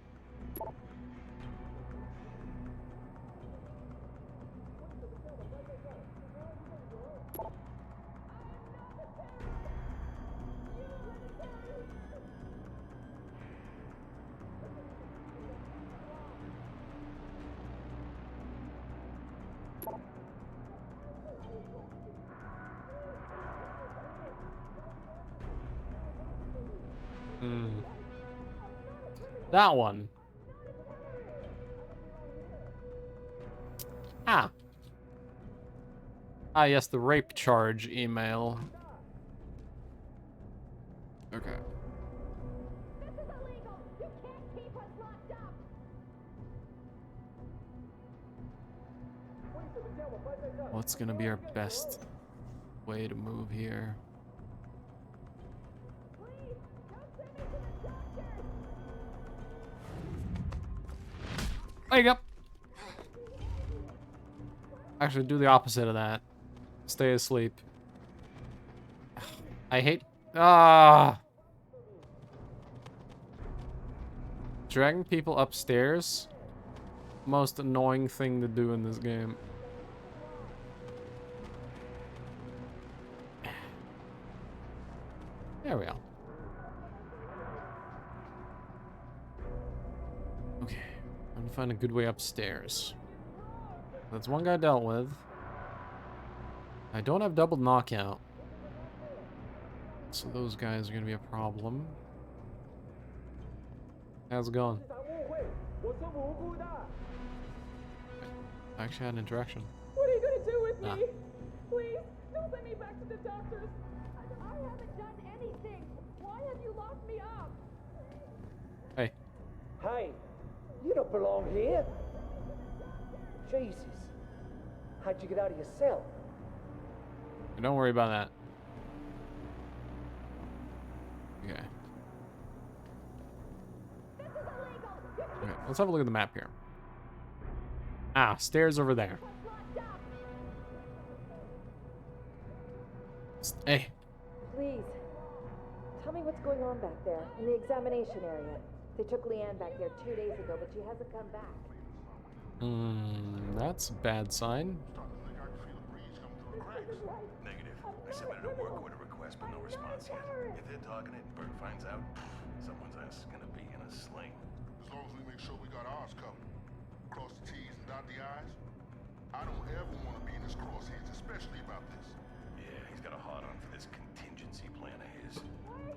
That one. Ah. Ah, yes, the rape charge email. Okay. This is illegal. You can't keep us locked up. What's gonna be our best way to move here? Please, don't send me to the doctor. Wake up! Actually, do the opposite of that. Stay asleep. I hate... Ah! Dragging people upstairs. Most annoying thing to do in this game. There we go. Okay. I'm gonna find a good way upstairs. That's one guy dealt with. I don't have double knockout. So those guys are gonna be a problem. How's it going? I actually had an interaction. What are you gonna do with Ah. me? Please, don't send me back to the doctors. I haven't done anything. Why have you locked me up? Hey. Hey, you don't belong here. Jesus. How'd you get out of your cell? Don't worry about that. Okay. Okay, let's have a look at the map here. Ah, stairs over there. Hey. Please, tell me what's going on back there in the examination area. They took Leanne back there 2 days ago, but she hasn't come back. That's a bad sign. Negative. I submitted a work order request, but no response yet. If they're dogging it and Bert finds out, someone's ass is gonna be in a sling. As long as we make sure we got ours covered. Cross the T's and dot the I's. I don't ever want to be in his crosshairs, especially about this. Yeah, he's got a hard on for this contingency plan of his.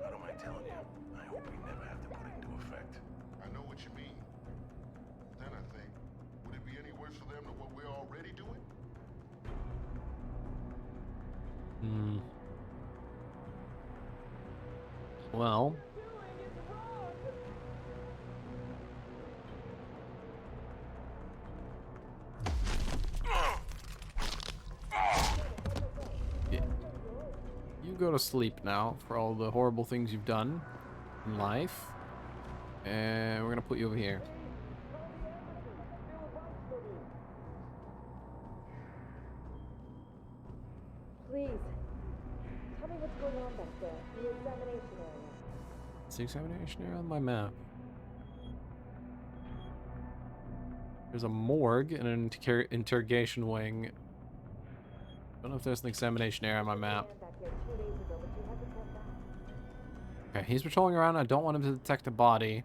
I don't mind telling you, I hope we never have to put it into effect. I know what you mean. Then I think, would it be any worse for them than what we're already doing? Well. Yeah. You go to sleep now for all the horrible things you've done in life. And we're gonna put you over here. Please, tell me what's going on back there in the examination area. It's the examination area on my map. There's a morgue and an interrogation wing. I don't know if there's an examination area on my map. Okay, he's patrolling around. I don't want him to detect a body.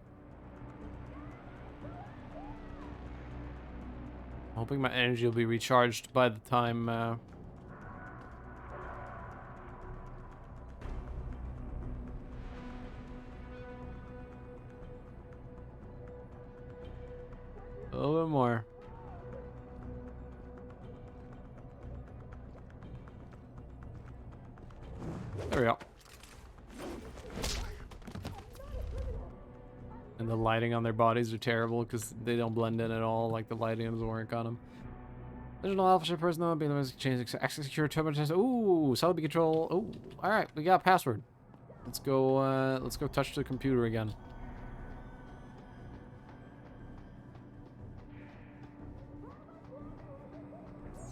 I'm hoping my energy will be recharged by the time... A little bit more. There we go. And the lighting on their bodies are terrible because they don't blend in at all. Like the lighting doesn't work on them. Original officer personnel being the most change access secure terminal. Ooh, celebrity control. Ooh, all right, we got a password. Let's go. Let's go touch the computer again.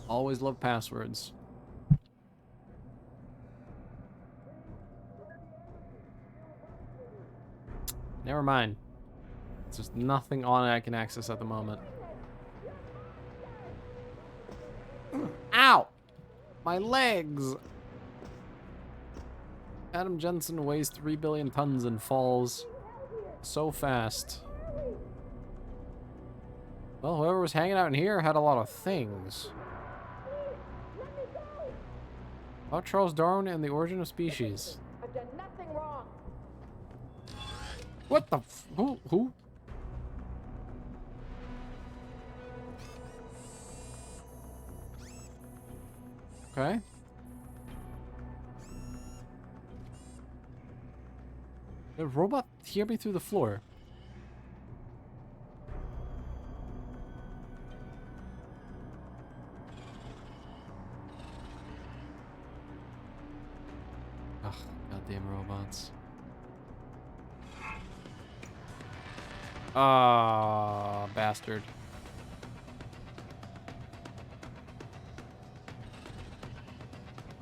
Always love passwords. Never mind. There's just nothing on it I can access at the moment. Ow! My legs! Adam Jensen weighs 3 billion tons and falls so fast. Well, whoever was hanging out in here had a lot of things. About Charles Darwin and the origin of species. I've done nothing wrong. What the f- Who? Okay. The robot hear me through the floor. Ugh, goddamn robots. Ah, bastard.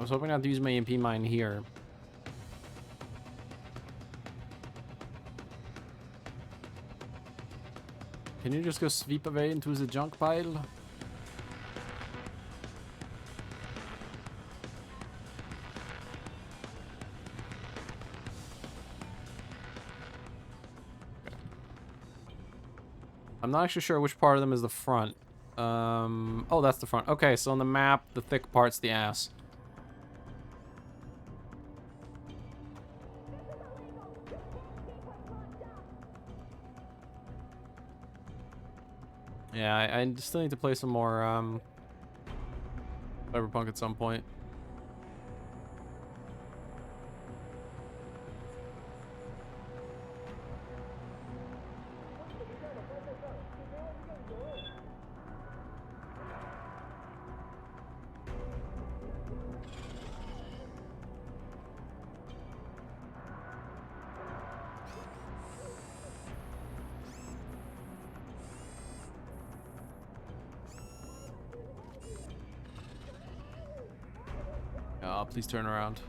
I was hoping not to use my EMP mine here. Can you just go sweep away into the junk pile? I'm not actually sure which part of them is the front. Oh, that's the front. Okay, so on the map, the thick part's the ass. Yeah, I still need to play some more Cyberpunk at some point. Please turn around.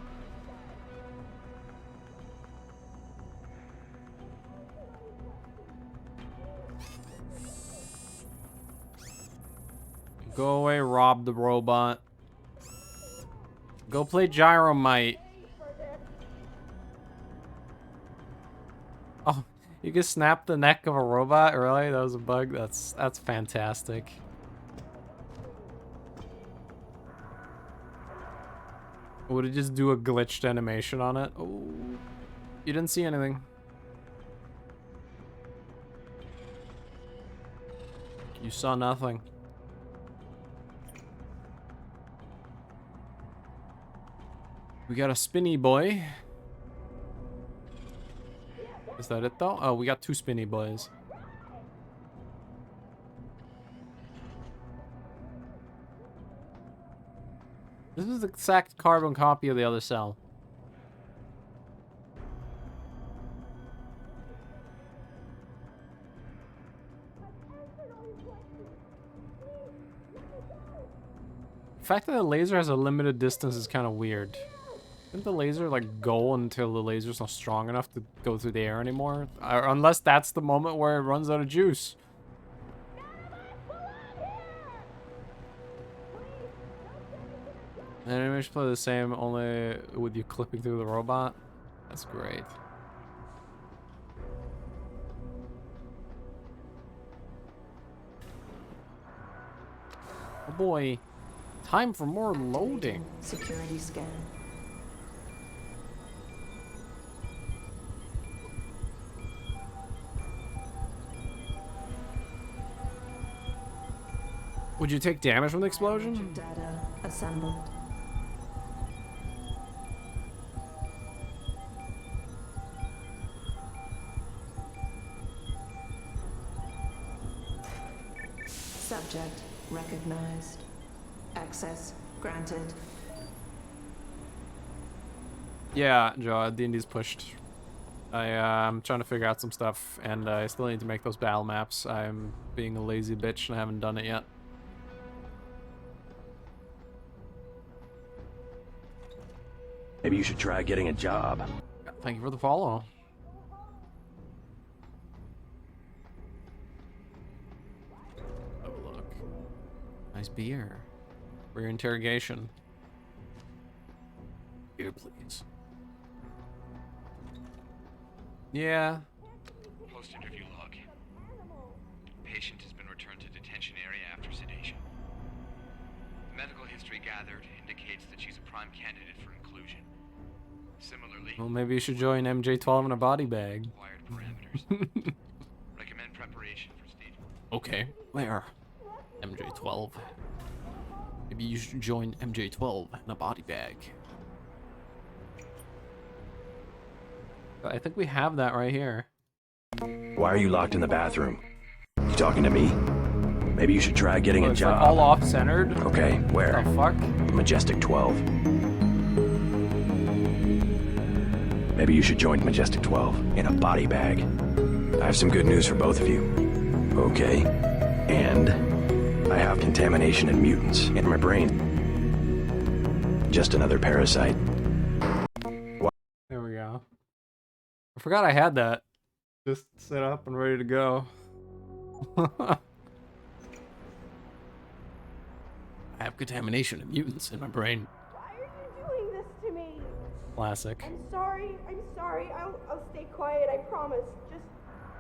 Go away, Rob the robot. Go play Gyromite. Oh, you can snap the neck of a robot? Really? That was a bug? That's fantastic. Would it just do a glitched animation on it? Oh, you didn't see anything. You saw nothing. We got a spinny boy. Is that it though? Oh, we got 2 spinny boys. This is the exact carbon copy of the other cell. The fact that the laser has a limited distance is kind of weird. Didn't the laser like go until the laser's not strong enough to go through the air anymore? Unless that's the moment where it runs out of juice. And animation play the same, only with you clipping through the robot. That's great. Oh boy, time for more loading. Security scan. Would you take damage from the explosion? Data assembled. Subject recognized. Access granted. Yeah, Joe, D&D's pushed. I'm trying to figure out some stuff, and I still need to make those battle maps. I'm being a lazy bitch and I haven't done it yet. Maybe you should try getting a job. Thank you for the follow. Oh, look. Nice beer. For your interrogation. Beer, please. Yeah. Post-interview log. Patient has been returned to detention area after sedation. The medical history gathered indicates that she's a prime candidate for inclusion. Similarly, Well, maybe you should join MJ12 in a body bag. required parameters. Recommend preparation for stage 1. Okay, where? MJ12. Maybe you should join MJ12 in a body bag. I think we have that right here. Why are you locked in the bathroom? You talking to me? Maybe you should try getting a It's job. like all off-centered. Okay, where? The fuck? Majestic 12. Maybe you should join Majestic 12 in a body bag. I have some good news for both of you. Okay? And I have contamination and mutants in my brain. just another parasite. There we go. I forgot I had that. Just set up and ready to go. I have contamination of mutants in my brain. Why are you doing this to me? Classic. I'm sorry. I'll stay quiet, I promise. Just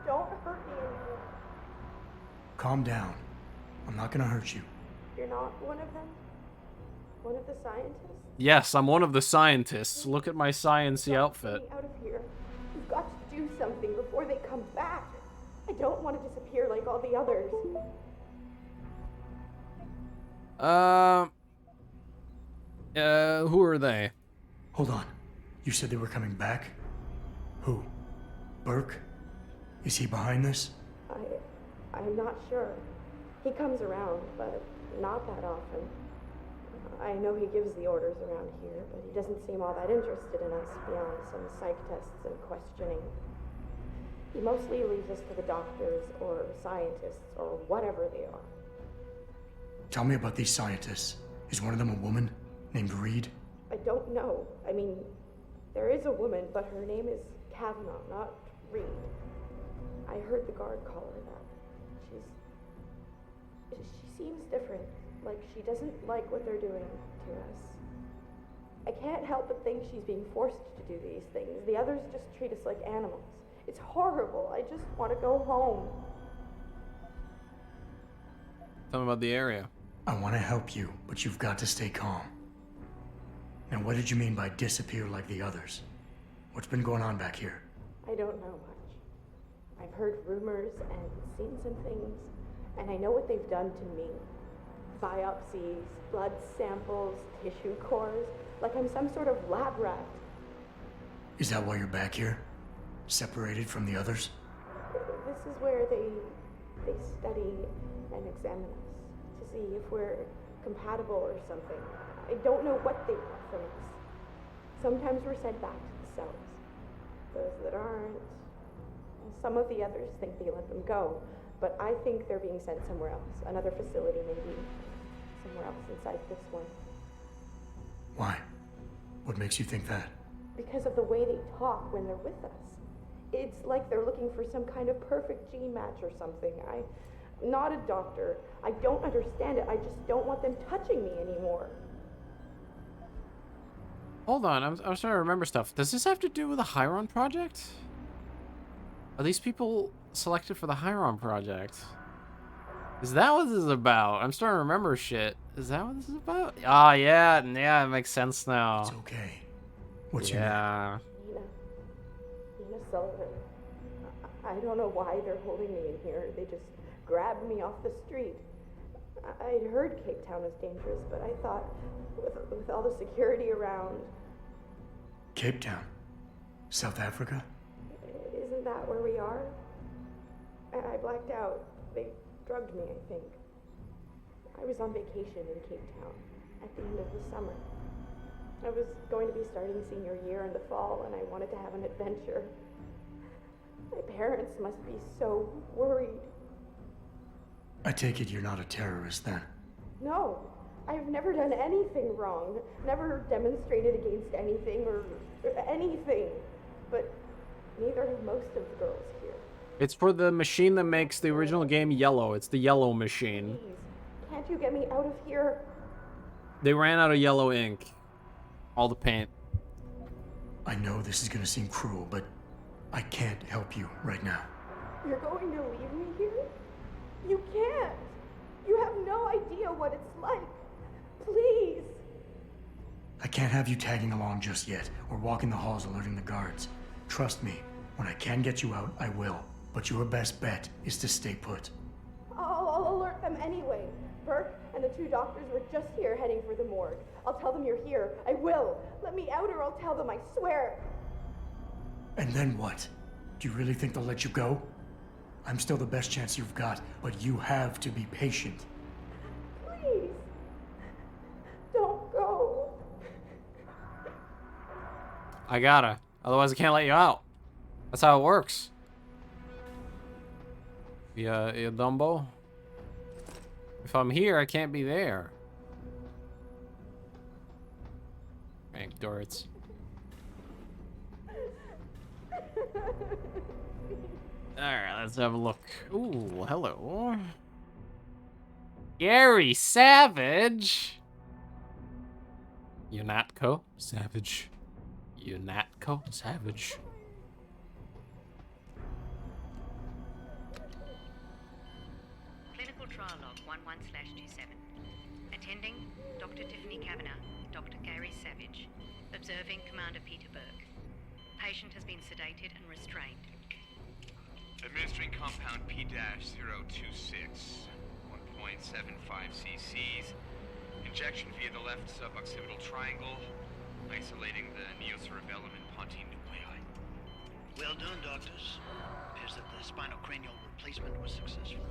don't hurt me anymore. Calm down. I'm not gonna hurt you. You're not one of them? One of the scientists? Yes, I'm one of the scientists. Look at my science-y outfit. Get me out of here. We've got to do something before they come back. I don't want to disappear like all the others. Who are they? Hold on. You said they were coming back? Who? Burke? Is he behind this? I'm not sure. He comes around, but not that often. I know he gives the orders around here, but he doesn't seem all that interested in us beyond some psych tests and questioning. He mostly leaves us to the doctors or scientists or whatever they are. Tell me about these scientists. Is one of them a woman named Reed? I don't know. I mean, there is a woman, but her name is Kavanaugh, not Reed. I heard the guard call her that. She seems different. Like she doesn't like what they're doing to us. I can't help but think she's being forced to do these things. The others just treat us like animals. It's horrible. I just want to go home. Tell me about the area. I want to help you, but you've got to stay calm. Now, what did you mean by disappear like the others? What's been going on back here? I don't know much. I've heard rumors and seen some things, and I know what they've done to me. Biopsies, blood samples, tissue cores, like I'm some sort of lab rat. Is that why you're back here? Separated from the others? This is where they study and examine us to see if we're compatible or something. I don't know what they want from us. Sometimes we're sent back to the cells. Those that aren't, some of the others think they let them go, but I think they're being sent somewhere else, another facility maybe, somewhere else inside this one. Why? What makes you think that? Because of the way they talk when they're with us. It's like they're looking for some kind of perfect gene match or something. I'm not a doctor. I don't understand it. I just don't want them touching me anymore. Hold on, I'm trying to remember stuff. Does this have to do with the Hyron project? Are these people selected for the Hyron project? Is that what this is about? I'm starting to remember shit. Is that what this is about? Ah, yeah, it makes sense now. It's okay. What's your name? Nina Sullivan. I don't know why they're holding me in here. They just grabbed me off the street. I'd heard Cape Town was dangerous, but I thought with all the security around... Cape Town? South Africa? Isn't that where we are? I blacked out. They drugged me, I think. I was on vacation in Cape Town at the end of the summer. I was going to be starting senior year in the fall, and I wanted to have an adventure. My parents must be so worried. I take it you're not a terrorist, then? No, I've never done anything wrong. Never demonstrated against anything or anything. But neither have most of the girls here. It's for the machine that makes the original game yellow. It's the yellow machine. Please, can't you get me out of here? They ran out of yellow ink. All the paint. I know this is gonna seem cruel, but I can't help you right now. You're going to leave me here? You can't. You have no idea what it's like. Please. I can't have you tagging along just yet, or walking the halls alerting the guards. Trust me, when I can get you out, I will. But your best bet is to stay put. I'll alert them anyway. Burke and the two doctors were just here heading for the morgue. I'll tell them you're here. I will. Let me out or I'll tell them, I swear. And then what? Do you really think they'll let you go? I'm still the best chance you've got, but you have to be patient. Please. Don't go. I gotta. Otherwise I can't let you out. That's how it works. Yeah, Dumbo. If I'm here, I can't be there. Rank darts. Alright, let's have a look. Ooh, hello. Gary Savage! Unatco Savage. Unatco Savage. Clinical trial log 11/27. Attending Dr. Tiffany Kavanagh, Dr. Gary Savage. Observing Commander Peter Burke. Patient has been sedated and restrained. Administering compound P-026, 1.75 cc's. Injection via the left suboccipital triangle, isolating the neocerebellum and pontine nuclei. Well done, doctors. Appears that the spinal cranial replacement was successful.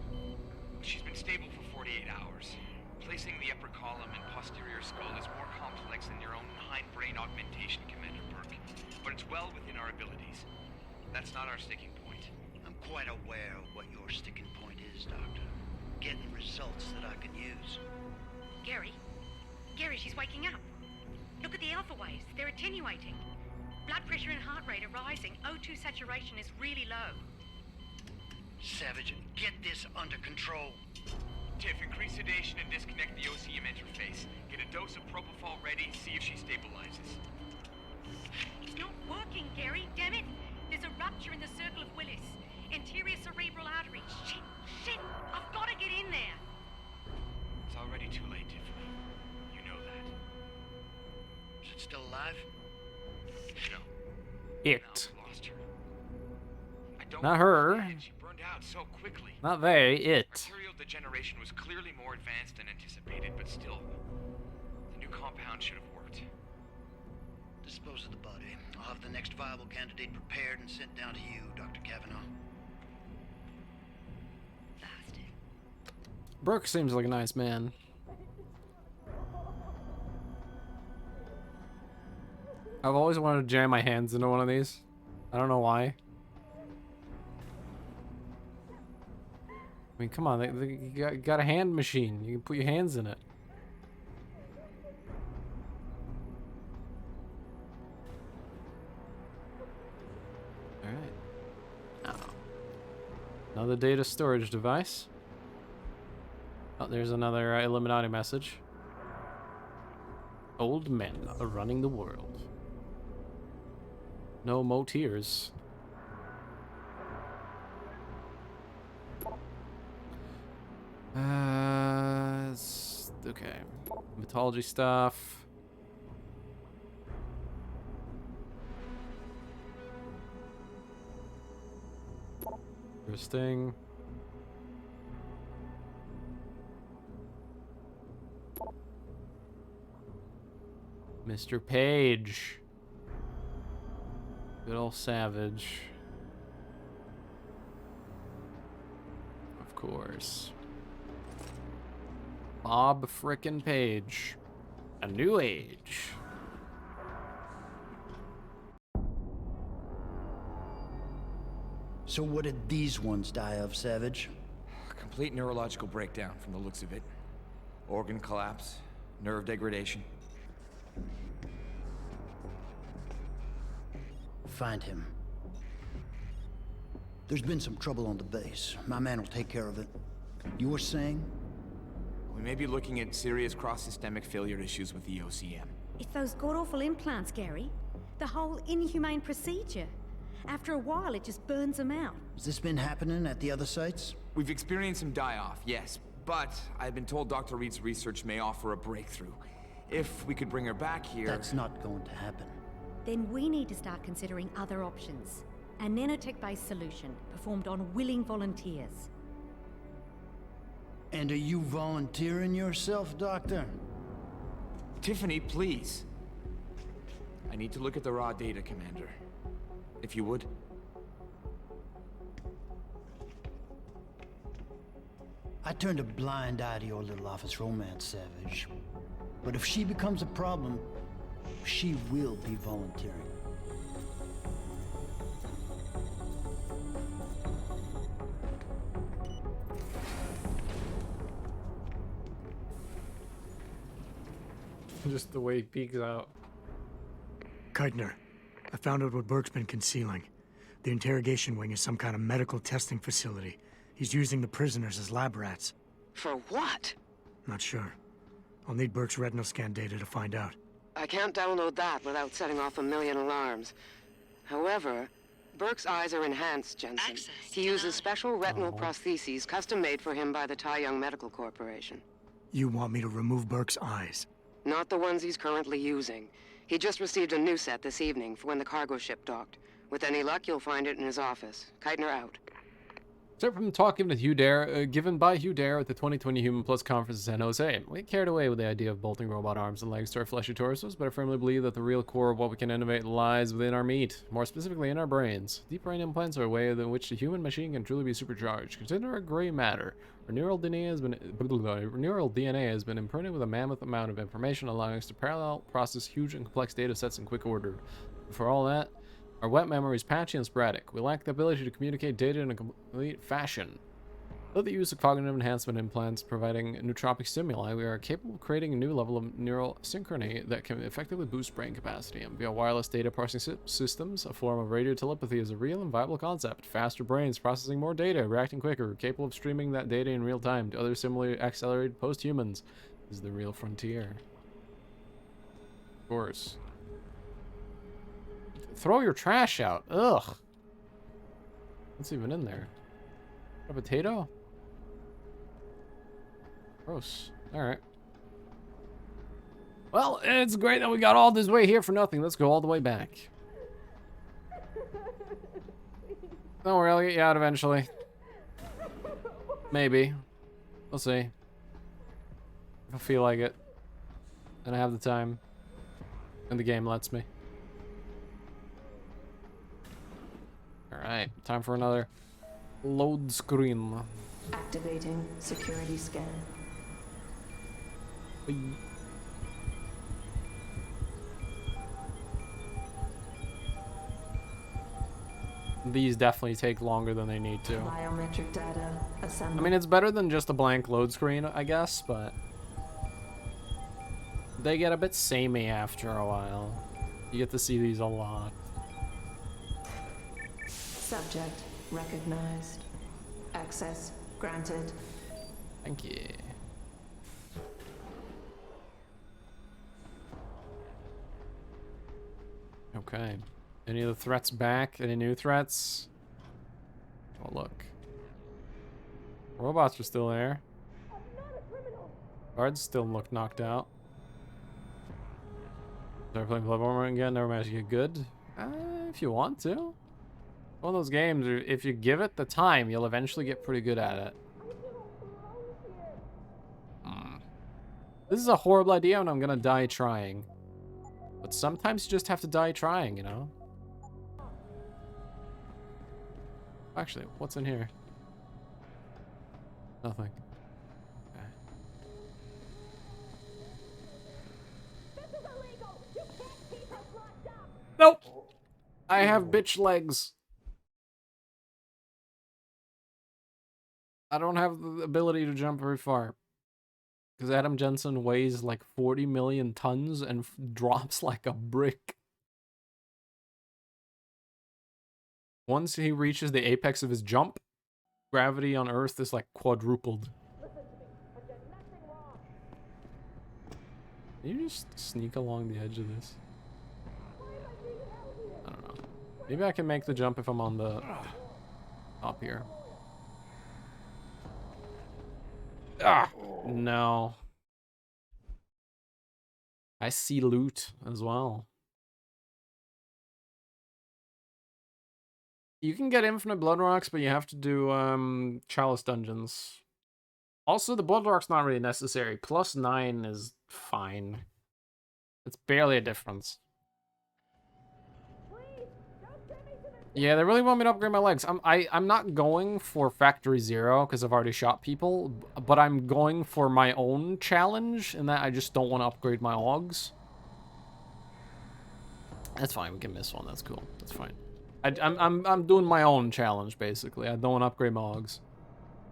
She's been stable for 48 hours. Placing the upper column and posterior skull is more complex than your own hindbrain augmentation, Commander Burke. But it's well within our abilities. That's not our sticking point. I'm quite aware of what your sticking point is, Doctor. Getting results that I can use. Gary? Gary, she's waking up. Look at the alpha waves. They're attenuating. Blood pressure and heart rate are rising. O2 saturation is really low. Savage, get this under control. Tiff, increase sedation and disconnect the OCM interface. Get a dose of propofol ready, see if she stabilizes. It's not working, Gary. Damn it. There's a rupture in the circle of Willis. Anterior cerebral artery. Shit, shit. I've got to get in there. It's already too late, Tiffany. You know that. Is it still alive? No. It. Lost her. I don't Not her. understand. She burned out so quickly. Not they, it. Arterial degeneration was clearly more advanced than anticipated, but still, the new compound should have worked. Dispose of the body. I'll have the next viable candidate prepared and sent down to you, Dr. Kavanagh. Burke seems like a nice man. I've always wanted to jam my hands into one of these. I don't know why. I mean, come on, you got a hand machine. You can put your hands in it. Alright. Oh. Another data storage device. Oh, there's another Illuminati message. Old men are running the world. No more tears. Okay. Mythology stuff. Interesting. Mr. Page. Good old Savage. Of course. Bob frickin' Page. A new age. So what did these ones die of, Savage? Complete neurological breakdown from the looks of it. Organ collapse, nerve degradation. Find him. There's been some trouble on the base. My man will take care of it. You were saying? We may be looking at serious cross-systemic failure issues with the OCM. It's those god-awful implants, Gary. The whole inhumane procedure. After a while, it just burns them out. Has this been happening at the other sites? We've experienced some die-off, yes. But I've been told Dr. Reed's research may offer a breakthrough. If we could bring her back here... That's not going to happen. Then we need to start considering other options. A nanotech-based solution performed on willing volunteers. And are you volunteering yourself, Doctor? Tiffany, please. I need to look at the raw data, Commander. If you would. I turned a blind eye to your little office romance, Savage. But if she becomes a problem, she will be volunteering. Just the way he peeks out. Keitner. I found out what Burke's been concealing. The interrogation wing is some kind of medical testing facility. He's using the prisoners as lab rats. For what? Not sure. I'll need Burke's retinal scan data to find out. I can't download that without setting off a million alarms. However, Burke's eyes are enhanced, Jensen. He uses special retinal prostheses custom-made for him by the Tai Young Medical Corporation. You want me to remove Burke's eyes? Not the ones he's currently using. He just received a new set this evening for when the cargo ship docked. With any luck, you'll find it in his office. Keitner out. Except from talk given by Hugh Dare at the 2020 Human Plus conference in San Jose. We carried away with the idea of bolting robot arms and legs to our fleshy torsos, but I firmly believe that the real core of what we can innovate lies within our meat, more specifically in our brains. Deep brain implants are a way in which the human machine can truly be supercharged. Consider a gray matter. Our neural DNA has been imprinted with a mammoth amount of information, allowing us to parallel process huge and complex data sets in quick order. For all that, our wet memory is patchy and sporadic. We lack the ability to communicate data in a complete fashion. Without the use of cognitive enhancement implants providing nootropic stimuli, we are capable of creating a new level of neural synchrony that can effectively boost brain capacity. And via wireless data parsing systems, a form of radio telepathy is a real and viable concept. Faster brains processing more data, reacting quicker, capable of streaming that data in real time to other similarly accelerated post-humans is the real frontier. Of course. Throw your trash out. Ugh. What's even in there? A potato? Gross. Alright. Well, it's great that we got all this way here for nothing. Let's go all the way back. Don't worry, I'll get you out eventually. Maybe. We'll see. If I feel like it. And I have the time. And the game lets me. Alright, time for another load screen. Activating security scan. These definitely take longer than they need to. Biometric data assembled. I mean, it's better than just a blank load screen, I guess, but they get a bit samey after a while. You get to see these a lot. Subject recognized. Access granted. Thank you. Okay. Any of the threats back? Any new threats? Oh, look. Robots are still there. Guards still look knocked out. Start playing Bloodborne again, never managed to get good. If you want to. One of those games, if you give it the time, you'll eventually get pretty good at it. This is a horrible idea and I'm gonna die trying. But sometimes you just have to die trying, you know? Actually, what's in here? Nothing. Okay. Nope! I have bitch legs. I don't have the ability to jump very far. Because Adam Jensen weighs like 40 million tons and drops like a brick. Once he reaches the apex of his jump, gravity on Earth is like quadrupled. Can you just sneak along the edge of this? I don't know. Maybe I can make the jump if I'm on the top here. Ah, no. I see loot as well. You can get infinite blood rocks, but you have to do chalice dungeons. Also, the blood rock's not really necessary. +9 is fine. It's barely a difference. Yeah, they really want me to upgrade my legs. I'm not going for Factory Zero because I've already shot people, but I'm going for my own challenge in that I just don't want to upgrade my augs. That's fine. We can miss one. That's cool. That's fine. I'm doing my own challenge basically. I don't want to upgrade my augs,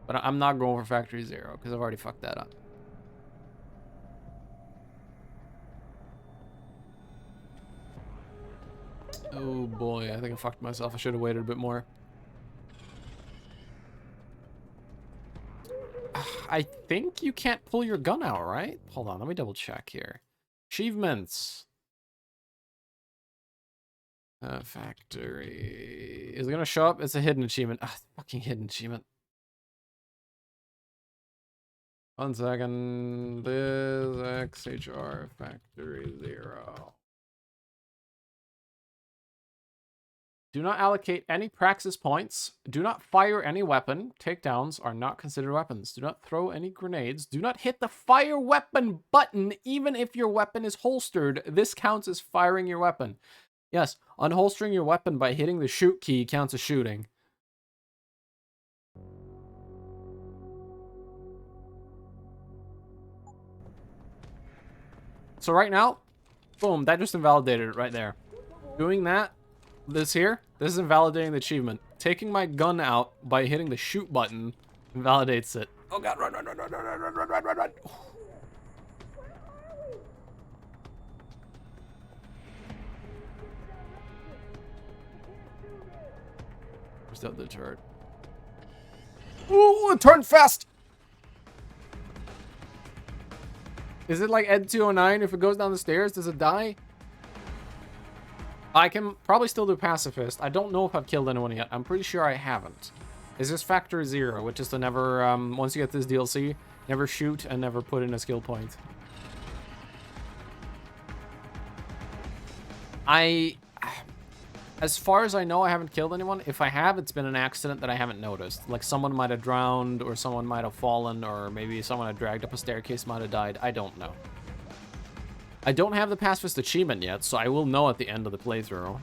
but I'm not going for Factory Zero because I've already fucked that up. Oh boy, I think I fucked myself. I should have waited a bit more. I think you can't pull your gun out, right? Hold on, let me double check here. Achievements. Factory. Is it gonna show up? It's a hidden achievement. Ah, fucking hidden achievement. 1 second. Deus Ex HR Factory 0. Do not allocate any praxis points. Do not fire any weapon. Takedowns are not considered weapons. Do not throw any grenades. Do not hit the fire weapon button even if your weapon is holstered. This counts as firing your weapon. Yes, unholstering your weapon by hitting the shoot key counts as shooting. So right now, boom, that just invalidated it right there. Doing that, this is invalidating the achievement. Taking my gun out by hitting the shoot button invalidates it. Oh god, run, run, run, run, run, run, run, run, run, run. Where's the other turret? Ooh, it turned fast! Is it like Ed 209? If it goes down the stairs, does it die? I can probably still do pacifist. I don't know if I've killed anyone yet. I'm pretty sure I haven't. Is this factor 0, which is to never, once you get this DLC, never shoot and never put in a skill point. As far as I know, I haven't killed anyone. If I have, it's been an accident that I haven't noticed. Like someone might have drowned, or someone might have fallen, or maybe someone had dragged up a staircase might have died. I don't know. I don't have the pacifist achievement yet, so I will know at the end of the playthrough.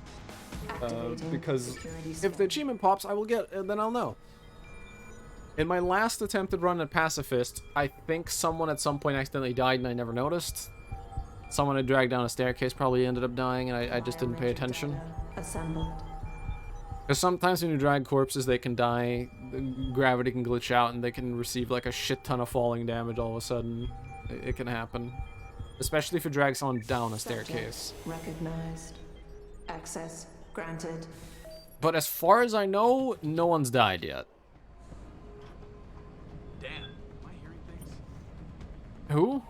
Because if the achievement pops, I will get, then I'll know. In my last attempted run at pacifist, I think someone at some point accidentally died and I never noticed. Someone had dragged down a staircase, probably ended up dying, and I just didn't pay attention. Because sometimes when you drag corpses, they can die, the gravity can glitch out, and they can receive like a shit ton of falling damage all of a sudden. It can happen. Especially if you drag someone down a staircase. Recognized. Access granted. But as far as I know, no one's died yet. Damn, am I hearing things? Who?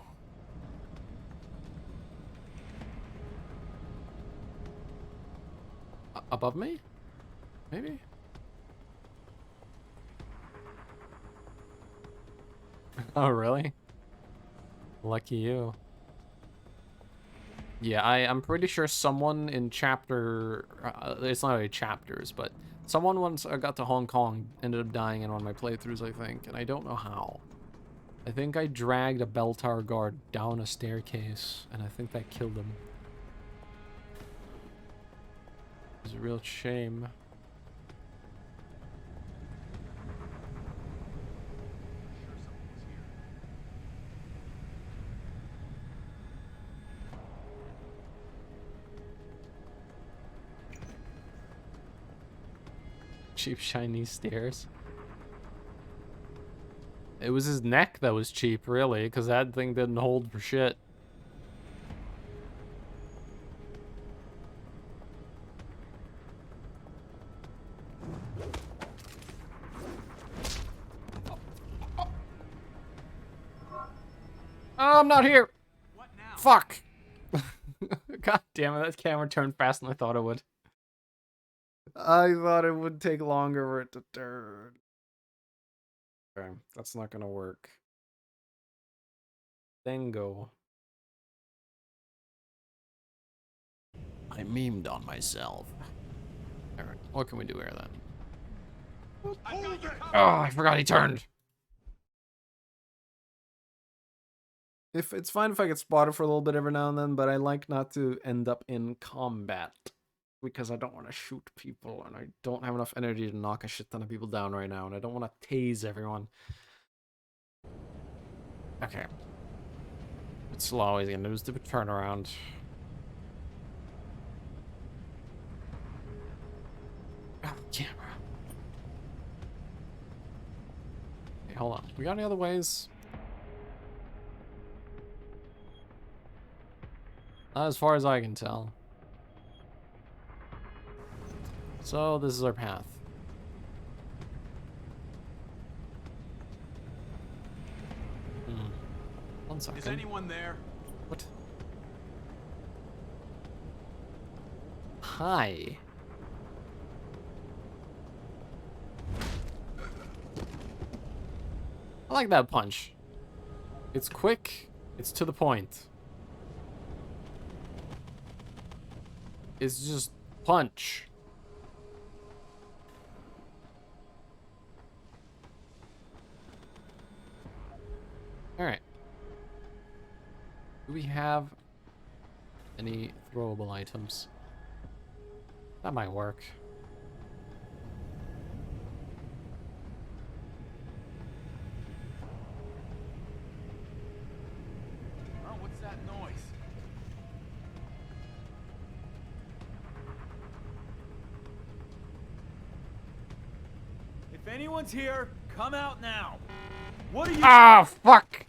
Above me? Maybe? Oh, really? Lucky you. Yeah, I'm pretty sure someone in chapter... it's not really chapters, but someone once I got to Hong Kong ended up dying in one of my playthroughs, I think, and I don't know how. I think I dragged a bell tower guard down a staircase, and I think that killed him. It was a real shame. Cheap shiny stairs. It was his neck that was cheap, really, because that thing didn't hold for shit. Oh, I'm not here. What now? Fuck. God damn it, that camera turned faster than I thought it would. I thought it would take longer for it to turn. Okay, that's not gonna work. Then go. I memed on myself. Alright, what can we do here then? Oh, I forgot he turned. If it's fine if I get spotted for a little bit every now and then, but I like not to end up in combat. Because I don't want to shoot people, and I don't have enough energy to knock a shit ton of people down right now, and I don't want to tase everyone. Okay. It's slow, he's gonna do a stupid turnaround. Oh, camera. Hey, hold on. We got any other ways? Not as far as I can tell. So this is our path. One second. Is anyone there? What? Hi. I like that punch. It's quick. It's to the point. It's just punch. All right. Do we have any throwable items? That might work. Oh, what's that noise? If anyone's here, come out now. What are you? Ah, fuck!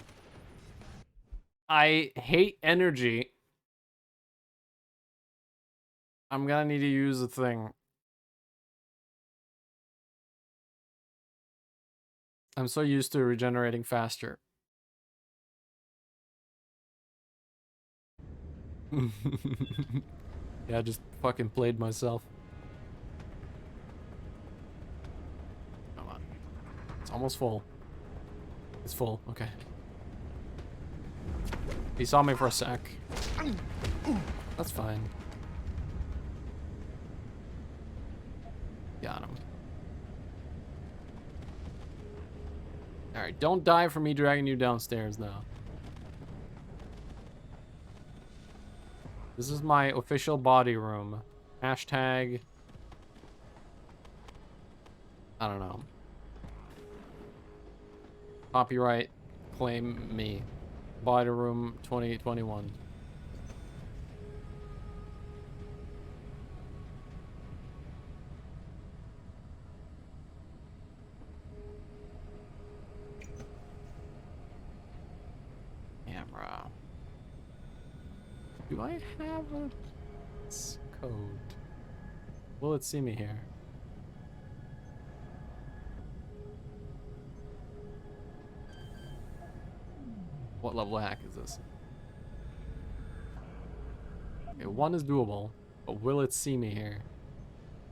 I hate energy. I'm gonna need to use a thing. I'm so used to regenerating faster. Yeah, I just fucking played myself. Come on. It's almost full. It's full, okay. He saw me for a sec. That's fine. Got him. Alright, don't die for me dragging you downstairs now. This is my official body room. Hashtag... I don't know. Copyright claim me. Body room 2021. Camera. Do I have a code? Will it see me here? What level hack is this? Okay, 1 is doable, but will it see me here?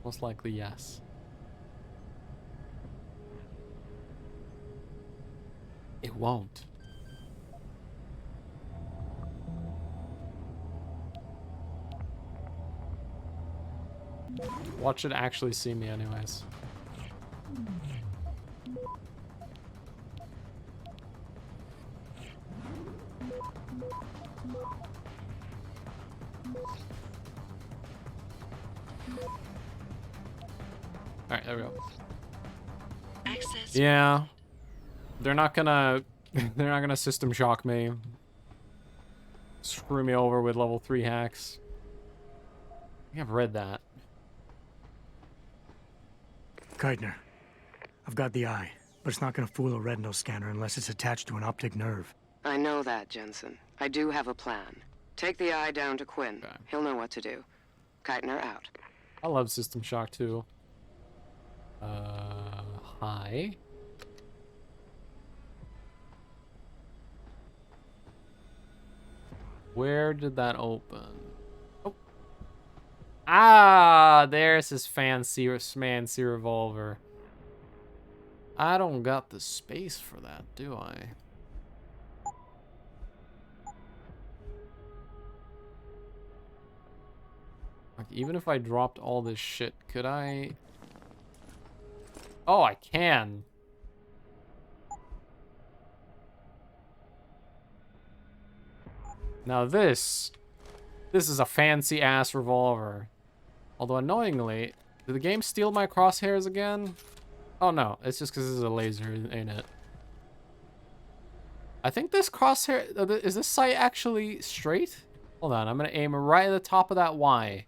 Most likely yes. It won't. What should actually see me anyways? Alright, there we go. Access. Yeah. They're not gonna system shock me. Screw me over with level 3 hacks. I think I've read that. Keitner, I've got the eye, but it's not gonna fool a retinal scanner unless it's attached to an optic nerve. I know that, Jensen. I do have a plan. Take the eye down to Quinn. Okay. He'll know what to do. Keitner out. I love system shock too. Hi. Where did that open? Oh. Ah, there's his fancy revolver. I don't got the space for that, do I? Like, even if I dropped all this shit, could I? Oh, I can. Now this is a fancy ass revolver. Although annoyingly, did the game steal my crosshairs again? Oh no, it's just because this is a laser, ain't it? I think this crosshair, is this sight actually straight? Hold on, I'm gonna aim right at the top of that Y.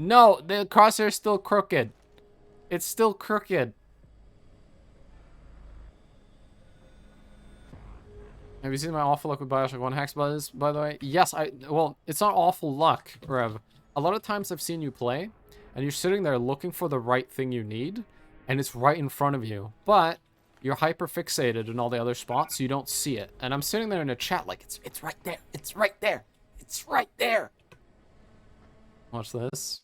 No, the crosshair's still crooked. It's still crooked. Have you seen my awful luck with Bioshock 1 hacks, by the way? Yes, well, it's not awful luck, Rev. a lot of times I've seen you play, and you're sitting there looking for the right thing you need, and it's right in front of you, but you're hyper fixated in all the other spots, so you don't see it. And I'm sitting there in a chat like, it's right there, it's right there, it's right there. Watch this.